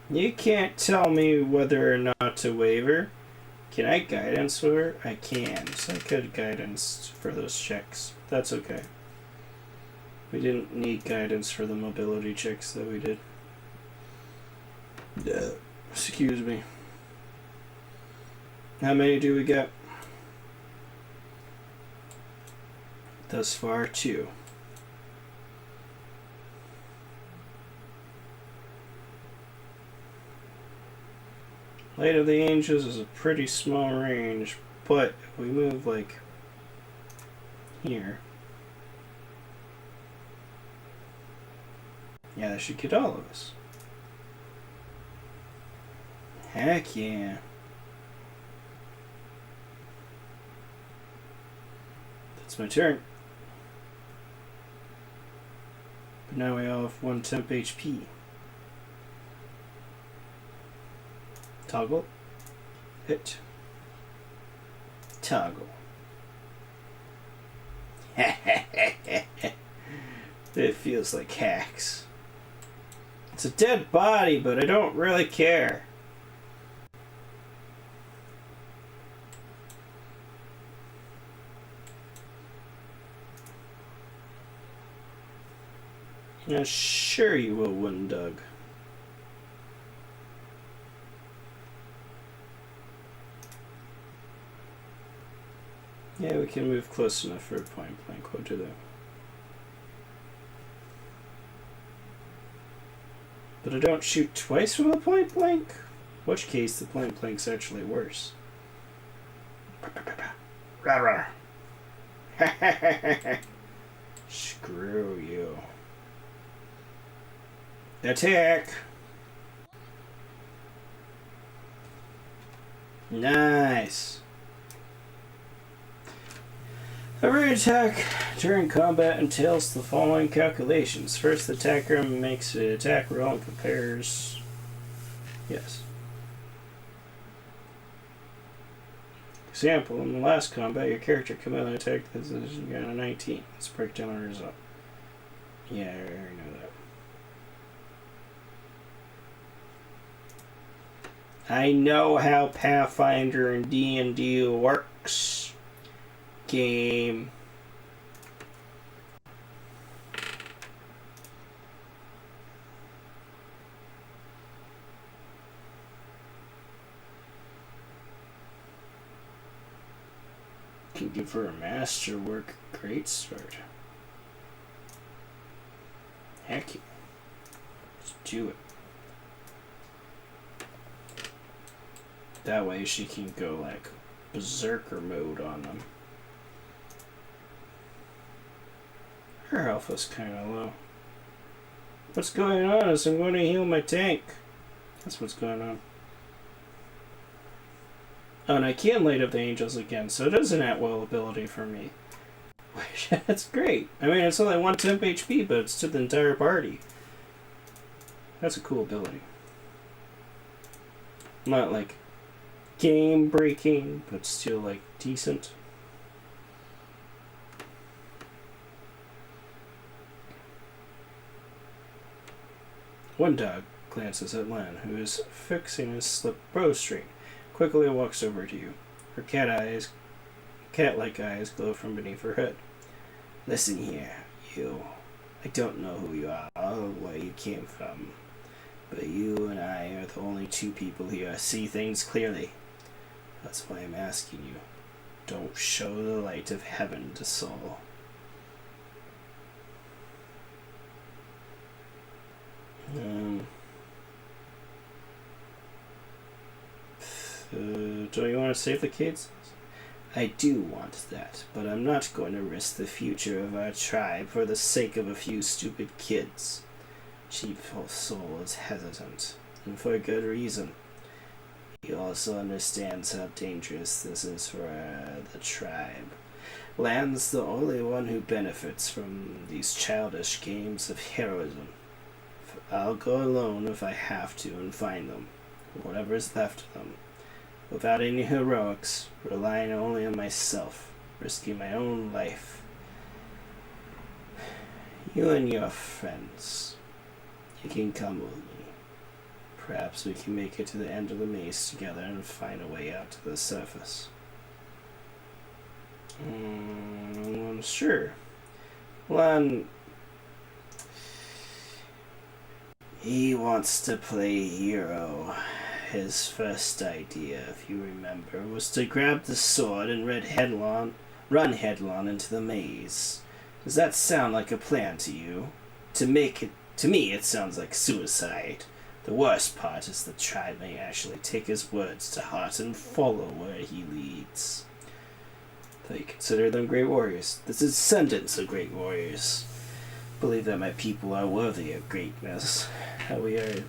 You can't tell me whether or not to waver. Can I guidance her? I can, so I could guidance for those checks. That's okay. We didn't need guidance for the mobility checks that we did. Excuse me. How many do we get? Thus far, 2. Light of the Angels is a pretty small range, but if we move like here, yeah, that should get all of us. Heck yeah. That's my turn. But now we all have 1 temp HP. Toggle. Hit. Toggle. It feels like hacks. It's a dead body, but I don't really care. Now, sure you will win, Doug. Yeah, we can move close enough for a point blank. We'll do that. But I don't shoot twice from a point blank? In which case, the point blank's actually worse. Screw you. Attack! Nice. Every attack during combat entails the following calculations. First, the attacker makes an attack roll and compares. Yes. Example, in the last combat, your character came out and attacked this and you got a 19. Let's break down the result. Yeah, I already know that. I know how Pathfinder and D&D works. Game. Can give her a masterwork great start. Heck yeah. Let's do it. That way she can go like berserker mode on them. Her health is kind of low. What's going on is I'm going to heal my tank. That's what's going on. Oh, and I can light up the angels again, so it is an at-will ability for me. That's great. I mean, it's only 1 temp HP, but it's to the entire party. That's a cool ability. Not like game breaking, but still like decent. One dog glances at Lan, who is fixing his slip bowstring. Quickly walks over to you. Her cat-like eyes glow from beneath her hood. Listen here, you. I don't know who you are or where you came from, but you and I are the only 2 people here who see things clearly. That's why I'm asking you. Don't show the light of heaven to Saul. Do you want to save the kids? I do want that, but I'm not going to risk the future of our tribe for the sake of a few stupid kids. Chief Soul is hesitant, and for good reason. He also understands how dangerous this is for the tribe. Lan's the only one who benefits from these childish games of heroism. I'll go alone if I have to and find them, whatever is left of them, without any heroics, relying only on myself, risking my own life. You and your friends, you can come with me. Perhaps we can make it to the end of the maze together and find a way out to the surface. Sure. Lan, he wants to play hero. His first idea, if you remember, was to grab the sword and run headlong into the maze. Does that sound like a plan to you? To me, it sounds like suicide. The worst part is the tribe may actually take his words to heart and follow where he leads. Though you consider them great warriors, the descendants of great warriors. Believe that my people are worthy of greatness. That we are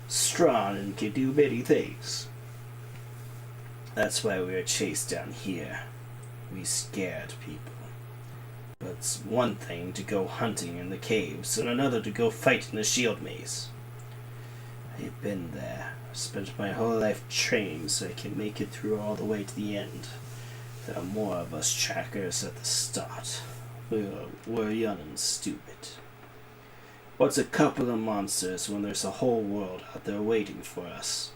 strong and can do many things. That's why we are chased down here. We scared people. But it's one thing to go hunting in the caves, and another to go fight in the shield maze. I've been there. I've spent my whole life trained so I can make it through all the way to the end. There are more of us trackers at the start. We're young and stupid. What's a couple of monsters when there's a whole world out there waiting for us?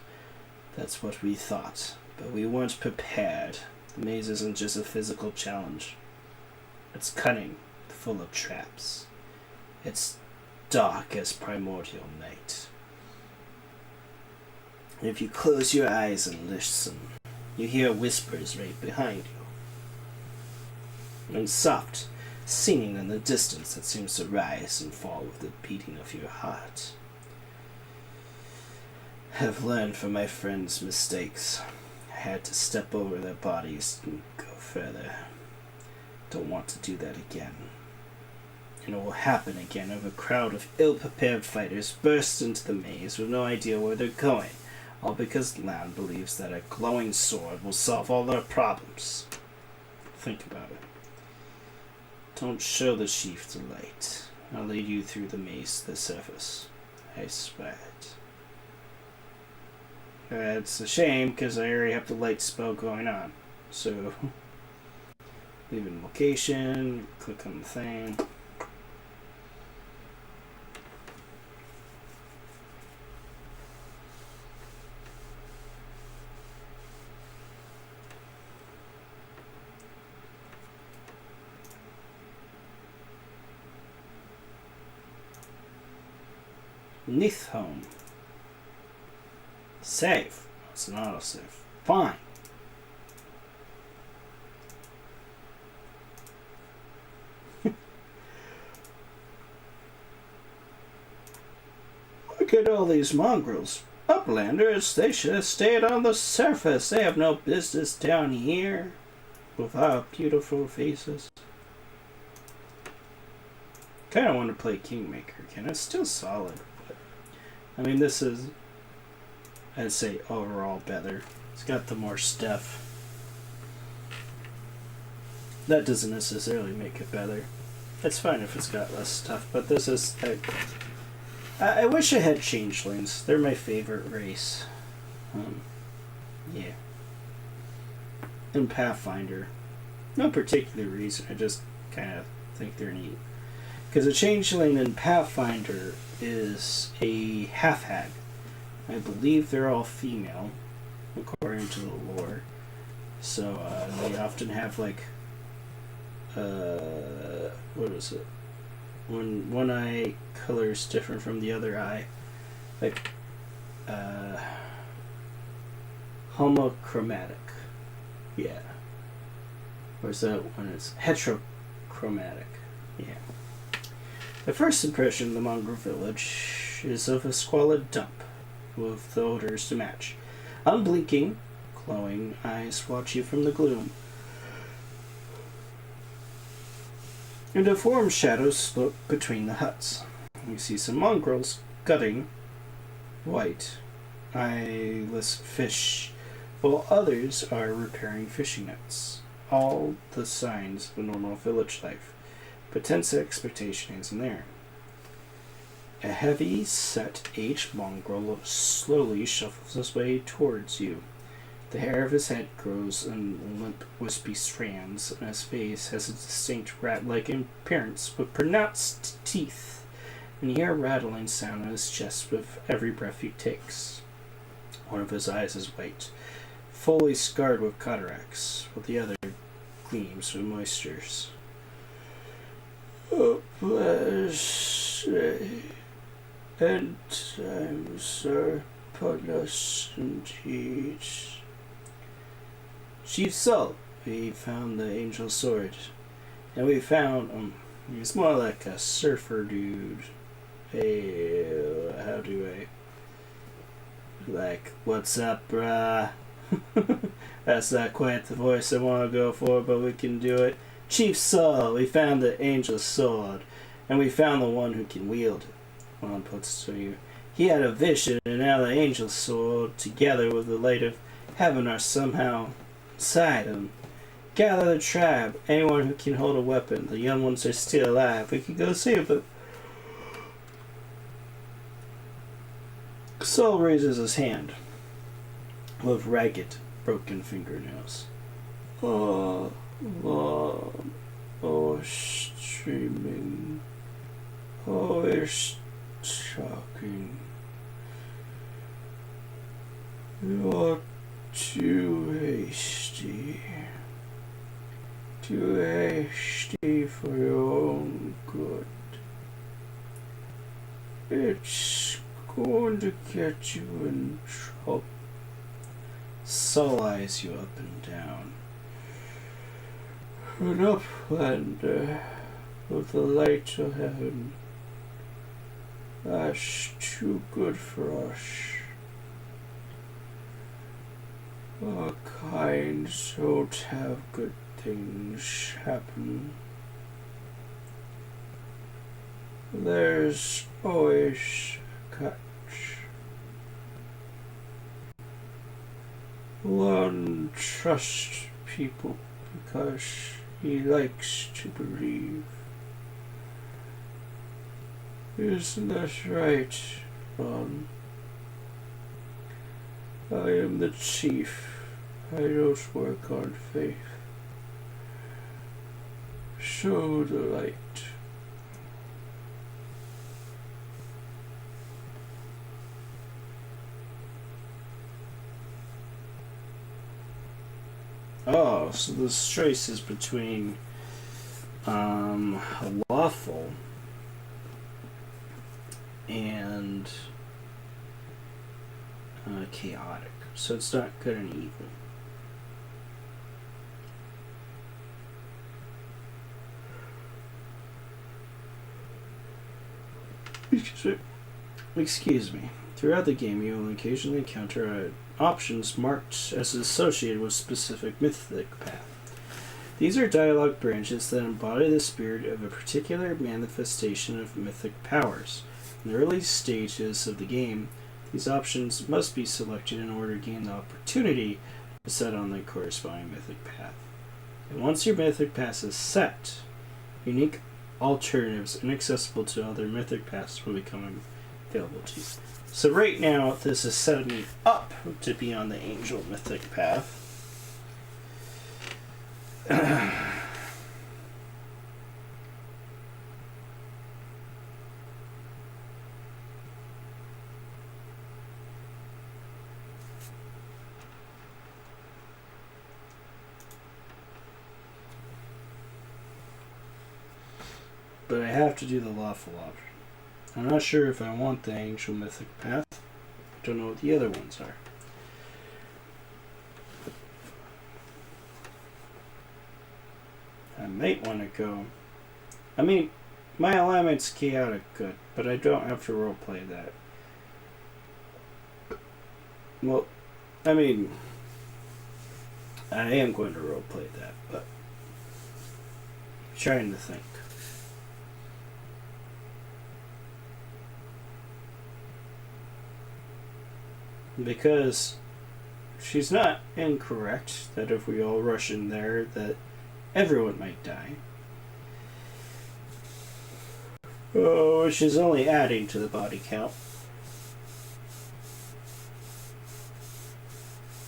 That's what we thought, but we weren't prepared. The maze isn't just a physical challenge. It's cunning, full of traps. It's dark as primordial night. And if you close your eyes and listen, you hear whispers right behind you. And soft singing in the distance that seems to rise and fall with the beating of your heart. I've learned from my friends' mistakes. I had to step over their bodies and go further. Don't want to do that again. And it will happen again if a crowd of ill-prepared fighters burst into the maze with no idea where they're going, all because Lan believes that a glowing sword will solve all their problems. Think about it. Don't show the chief the light. I'll lead you through the maze to the surface. I swear it. It's a shame, because I already have the light spell going on. So, leave in location, click on the thing. Nithhome. Save. It's an autosave. Fine. Look at all these mongrels. Uplanders, they should have stayed on the surface. They have no business down here with our beautiful faces. Kind of want to play Kingmaker again. It's still solid. I mean, this is, I'd say, overall better. It's got the more stuff. that doesn't necessarily make it better. It's fine if it's got less stuff, but this is... I wish I had changelings. They're my favorite race. Yeah. And Pathfinder. No particular reason, I just kind of think they're neat. Because a changeling in Pathfinder is a half-hag. I believe they're all female, according to the lore. So they often have like, what is it? When one eye color is different from the other eye, like homochromatic. Yeah. Or is that when it's heterochromatic? Yeah. The first impression of the mongrel village is of a squalid dump, with the odors to match. Unblinking, glowing eyes watch you from the gloom. And deformed shadows look between the huts. You see some mongrels gutting white, eyeless fish, while others are repairing fishing nets. All the signs of a normal village life, but tense expectation isn't there. A heavy-set aged mongrel slowly shuffles his way towards you. The hair of his head grows in limp, wispy strands, and his face has a distinct rat-like appearance with pronounced teeth, and you hear a rattling sound in his chest with every breath he takes. One of his eyes is white, fully scarred with cataracts, while the other gleams with moistures. Oh, bless and times are upon us indeed. Chief Sol, we found the angel sword, and we found he's more like a surfer dude. How do I like, what's up, brah? That's not quite the voice I want to go for, but we can do it. Chief Sol, we found the angel sword, and we found the one who can wield it. One puts to you. He had a vision, and now the angel sword, together with the light of heaven, are somehow inside him. Gather the tribe, anyone who can hold a weapon. The young ones are still alive. We can go save them. Sol raises his hand with ragged, broken fingernails. Streaming. It's talking. You're too hasty. Too hasty for your own good. It's going to get you in trouble. Sol eyes you up and down. An uplander with the light of heaven. That's too good for us. Our kind don't have good things happen. There's always a catch. One trusts people because he likes to believe. Isn't that right, Ron? I am the chief. I don't work on faith. Show the light. Oh, so this choice is between lawful and chaotic. So it's not good and evil. Excuse me. Throughout the game, you will occasionally encounter options marked as associated with specific mythic path. These are dialogue branches that embody the spirit of a particular manifestation of mythic powers. In the early stages of the game, these options must be selected in order to gain the opportunity to set on the corresponding mythic path. And once your mythic pass is set, unique alternatives inaccessible to other mythic passes will become available to you. So right now, this is setting me up to be on the Angel Mythic path. But I have to do the lawful option. I'm not sure if I want the Angel Mythic path. I don't know what the other ones are. I might want to go... I mean, my alignment's chaotic good, but I don't have to roleplay that. Well, I mean, I am going to roleplay that, but I'm trying to think. Because she's not incorrect that if we all rush in there that everyone might die. Oh, which is only adding to the body count.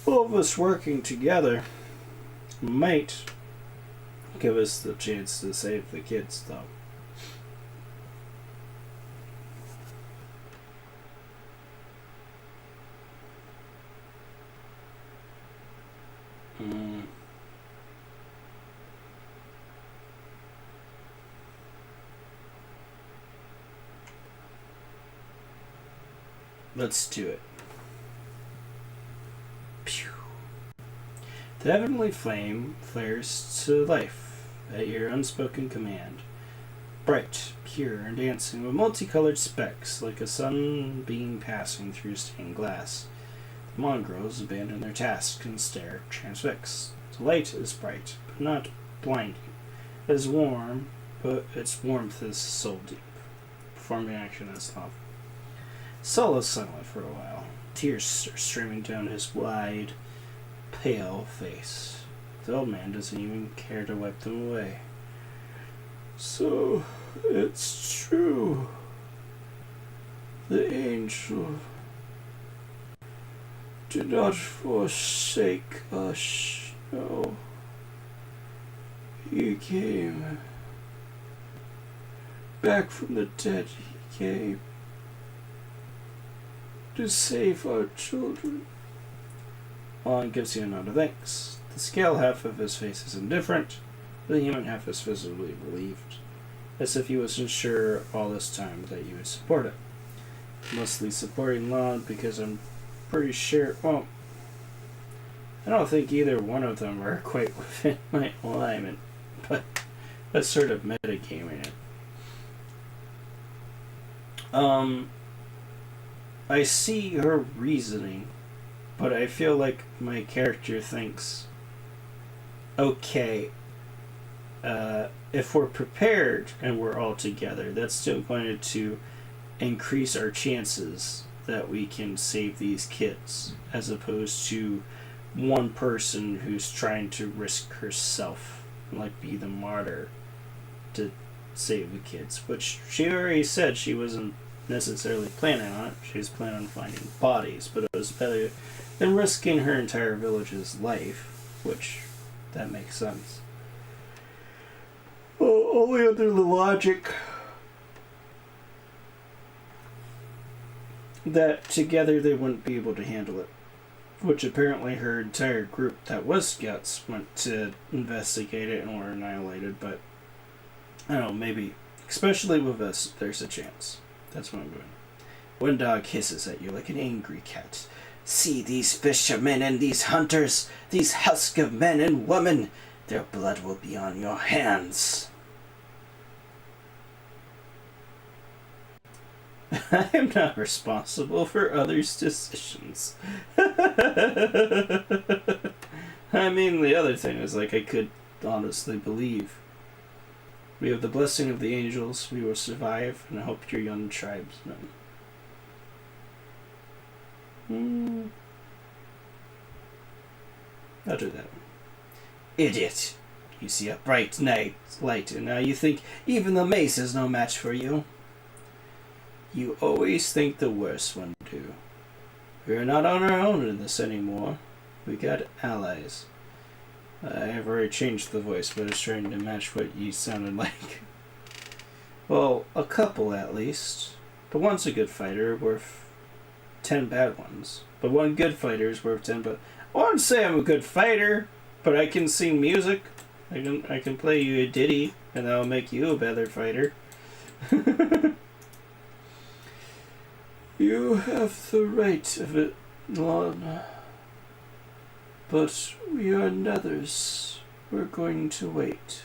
All of us working together might give us the chance to save the kids, though. Let's do it. Pew. The heavenly flame flares to life at your unspoken command. Bright, pure, and dancing with multicolored specks like a sunbeam passing through stained glass. The mongrels abandon their task and stare transfixed. The light is bright, but not blinding. It is warm, but its warmth is soul deep. Performing action as love. Saul is silent for a while. Tears are streaming down his wide, pale face. The old man doesn't even care to wipe them away. So, it's true. The angel did not forsake us, no. He came. Back from the dead he came. To save our children. Juan gives you a nod of thanks. The scale half of his face is indifferent. The human half is visibly relieved, as if he wasn't sure all this time that you would support it. Mostly supporting Lon because I'm pretty sure, well, I don't think either one of them are quite within my alignment, but that's sort of metagaming it. I see her reasoning, but I feel like my character thinks, okay, if we're prepared and we're all together, that's still going to increase our chances that we can save these kids, as opposed to one person who's trying to risk herself, like be the martyr to save the kids, which she already said she wasn't necessarily planning on it. She was planning on finding bodies, but it was better than risking her entire village's life, which that makes sense. Well, only under the logic that together they wouldn't be able to handle it, which apparently her entire group that was scouts went to investigate it and were annihilated, but I don't know, maybe, especially with us, there's a chance. That's what I'm doing. One dog hisses at you like an angry cat. See these fishermen and these hunters, these husk of men and women. Their blood will be on your hands. I am not responsible for others' decisions. I mean, the other thing is, like, I could honestly believe. We have the blessing of the angels, we will survive, and I hope your young tribesmen. I'll do that one. Idiot. You see a bright light, and now you think even the mace is no match for you. You always think the worst one do. We're not on our own in this anymore. We got allies. I've already changed the voice, but it's trying to match what you sounded like. Well, a couple at least. But one's a good fighter, worth 10 bad ones. But one good fighter is worth 10 bad. I wouldn't say I'm a good fighter, but I can sing music. I can play you a ditty, and that'll make you a better fighter. You have the right of it, Lon. But we are nethers. We're going to wait.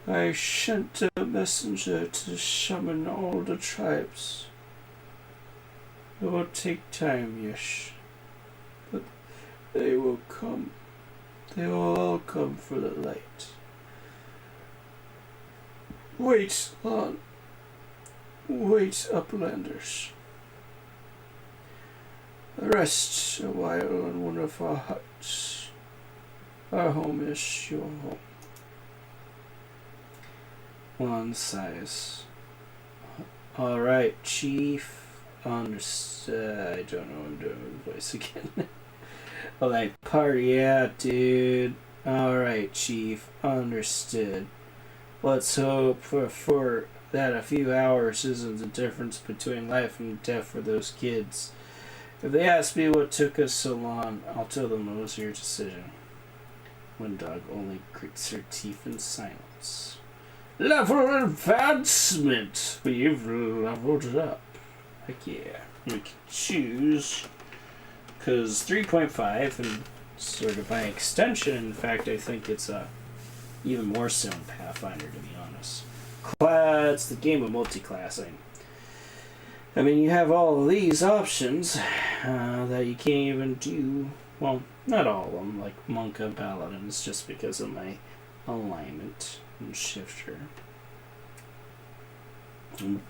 I sent a messenger to summon all the tribes. It will take time, yes, but they will come. They will all come for the light. Wait, Lon. Wait, Uplanders. Rest a while in one of our huts. Our home is your home. Lon sighs. Alright, Chief. Understood. I don't know, I'm doing the voice again. Like, party out, dude. Alright, Chief. Understood. Let's hope for that a few hours isn't the difference between life and death for those kids. If they ask me what took us so long, I'll tell them it was your decision. Windog only grits her teeth in silence. Level advancement! We've leveled up. Heck yeah. We can choose. Because 3.5, and sort of by extension, in fact, I think it's even more so in Pathfinder, to be honest. It's the game of multi-classing. I mean, you have all of these options that you can't even do. Well, not all of them, like Monk and Paladin. It's just because of my alignment and shifter.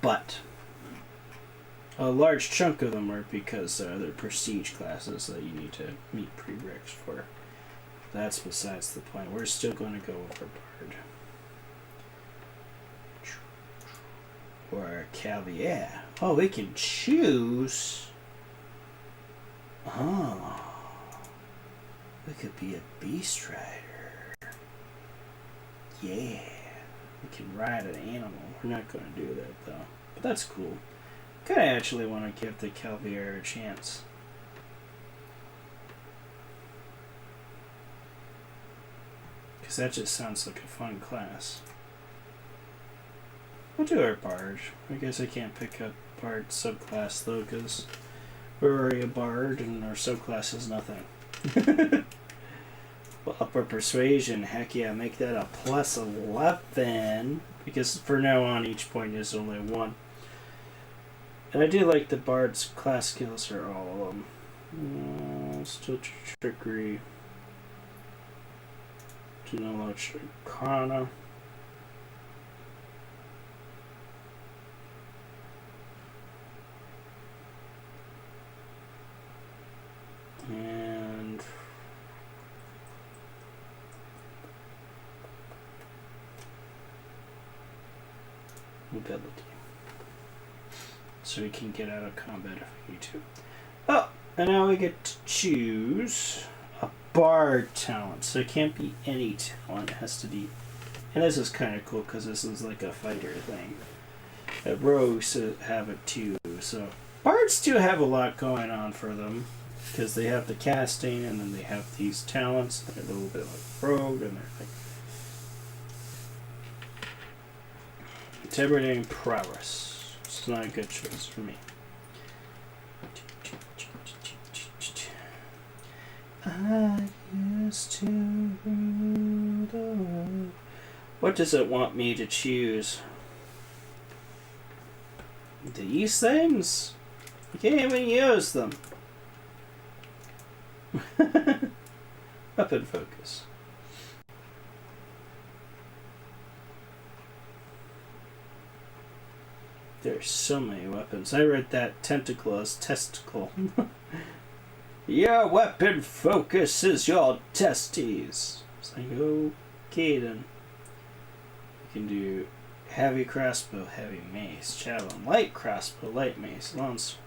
But a large chunk of them are because they're prestige classes that you need to meet prereqs for. That's besides the point. We're still going to go over Bard. Or Cavalier. Oh, we can choose. Oh. We could be a Beast Rider. Yeah. We can ride an animal. We're not going to do that, though. But that's cool. I actually want to give the Cavalier a chance. Because that just sounds like a fun class. We'll do our Bard. I guess I can't pick up Bard subclass though, because we're already a Bard and our subclass is nothing. Well, upper persuasion, heck yeah, make that a plus 11, because for now on each point is only 1. And I do like the Bard's class skills are all of them. Still trickery. Do knowledge arcana. And mobility. So we can get out of combat if we need to. Oh, and now we get to choose a Bard talent. So it can't be any talent. It has to be. And this is kind of cool because this is like a fighter thing. Rogues have it too. So Bards do have a lot going on for them. Because they have the casting, and then they have these talents. They're a little bit like rogue, and they're like intimidating prowess. It's not a good choice for me. I used to rule the world. What does it want me to choose? These things? You can't even use them. Weapon focus. There's so many weapons. I read that tentacle as testicle. Your weapon focus is your testes. It's like, okay then. You can do heavy crossbow, heavy mace, javelin, light crossbow, light mace, longsword.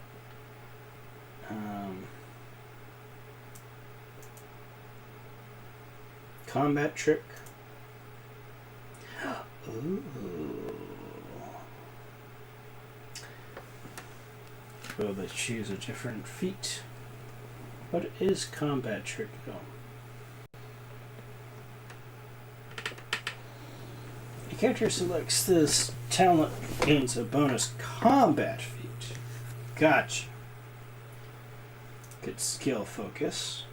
Combat trick. Ooh. Well, they choose a different feat. What is combat trick though? The character selects this talent gains a bonus combat feat. Gotcha. Good skill focus.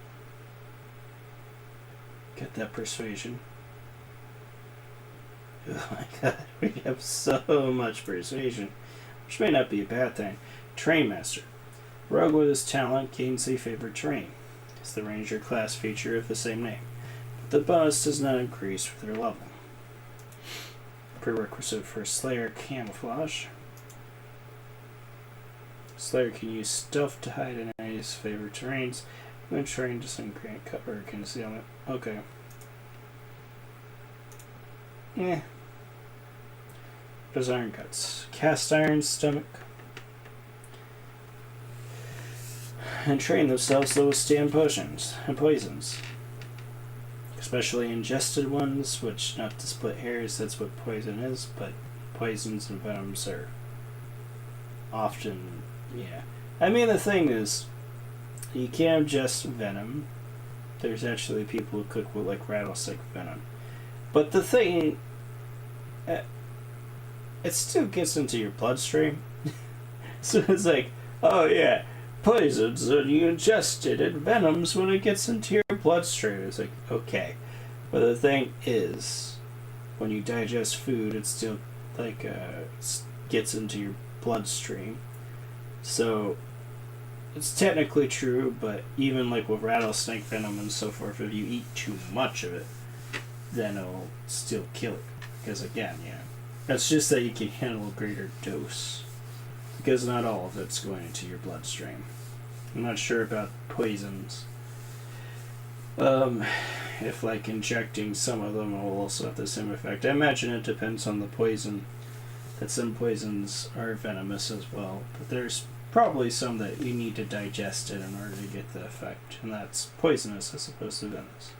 Get that persuasion. Oh my god, we have so much persuasion, which may not be a bad thing. Terrain Master. Rogue with his talent gains a favored terrain. It's the ranger class feature of the same name, but the bonus does not increase with their level. Prerequisite for Slayer camouflage. Slayer can use stealth to hide in his favored terrains when terrain doesn't grant cover or concealment. Okay. Does Iron Guts. Cast Iron Stomach. And train themselves to withstand potions and poisons. Especially ingested ones, which, not to split hairs, that's what poison is, but poisons and venoms are often, yeah. I mean, the thing is, you can't ingest venom. There's actually people who cook with, like, rattlesnake venom. But the thing, it still gets into your bloodstream. So it's like, oh yeah, poisons and you ingest it, and venoms when it gets into your bloodstream. It's like, okay. But the thing is, when you digest food, it still like gets into your bloodstream. So it's technically true, but even like with rattlesnake venom and so forth, if you eat too much of it, then it'll still kill it. Because again, yeah, that's just that you can handle a greater dose. Because not all of it's going into your bloodstream. I'm not sure about poisons. If like injecting some of them will also have the same effect. I imagine it depends on the poison. That some poisons are venomous as well. But there's probably some that you need to digest it in order to get the effect. And that's poisonous as opposed to venomous.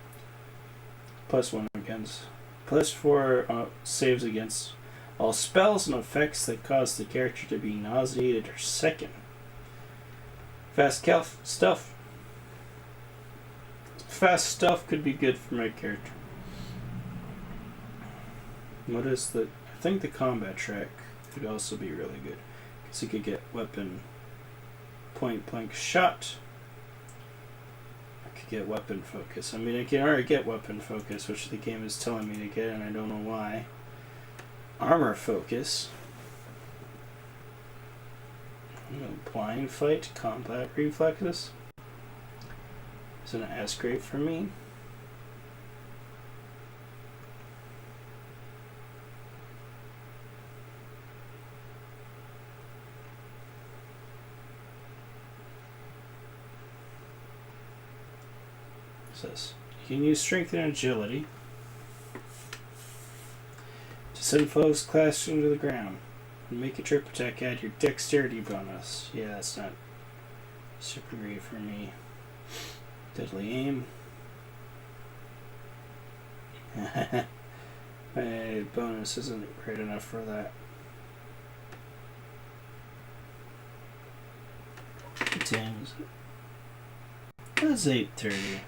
+1 against. +4 saves against all spells and effects that cause the character to be nauseated or sickened. Fast stuff. Fast stuff could be good for my character. What is the... I think the combat track could also be really good. Because you could get weapon point blank shot. I could get weapon focus. I mean, I can already get weapon focus, which the game is telling me to get, and I don't know why. Armor focus. Blind fight, combat reflexes. Isn't it as great for me? It says you can use strength and agility to send foes clashing to the ground. And make a trip attack, add your dexterity bonus. Yeah, that's not super great for me. Deadly aim. My bonus isn't great enough for that. What time is it? It's 8:30.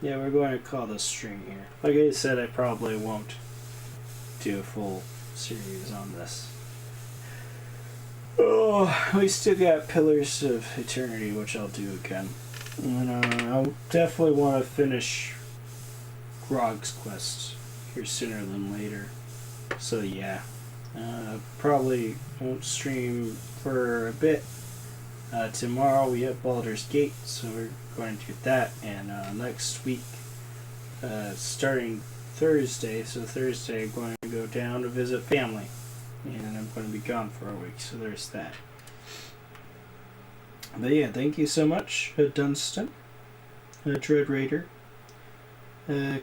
Yeah, we're going to call this stream here. Like I said, I probably won't do a full series on this. Oh, we still got Pillars of Eternity, which I'll do again. And I'll definitely want to finish Grog's Quest here sooner than later. So yeah, probably won't stream for a bit. Tomorrow we have Baldur's Gate, so we're going to do that. And next week, starting Thursday, I'm going to go down to visit family. And I'm going to be gone for a week, so there's that. But yeah, thank you so much, Dunstan. Dread Raider,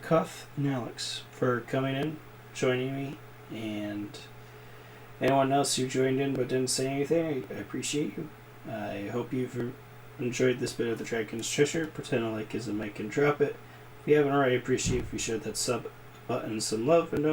Cuff, and Alex for coming in, joining me, and anyone else who joined in but didn't say anything. I appreciate you. I hope you've enjoyed this bit of the Dragon's Treasure. Pretend like is a mic and drop it. If you haven't already, appreciate if you showed that sub button some love, and don't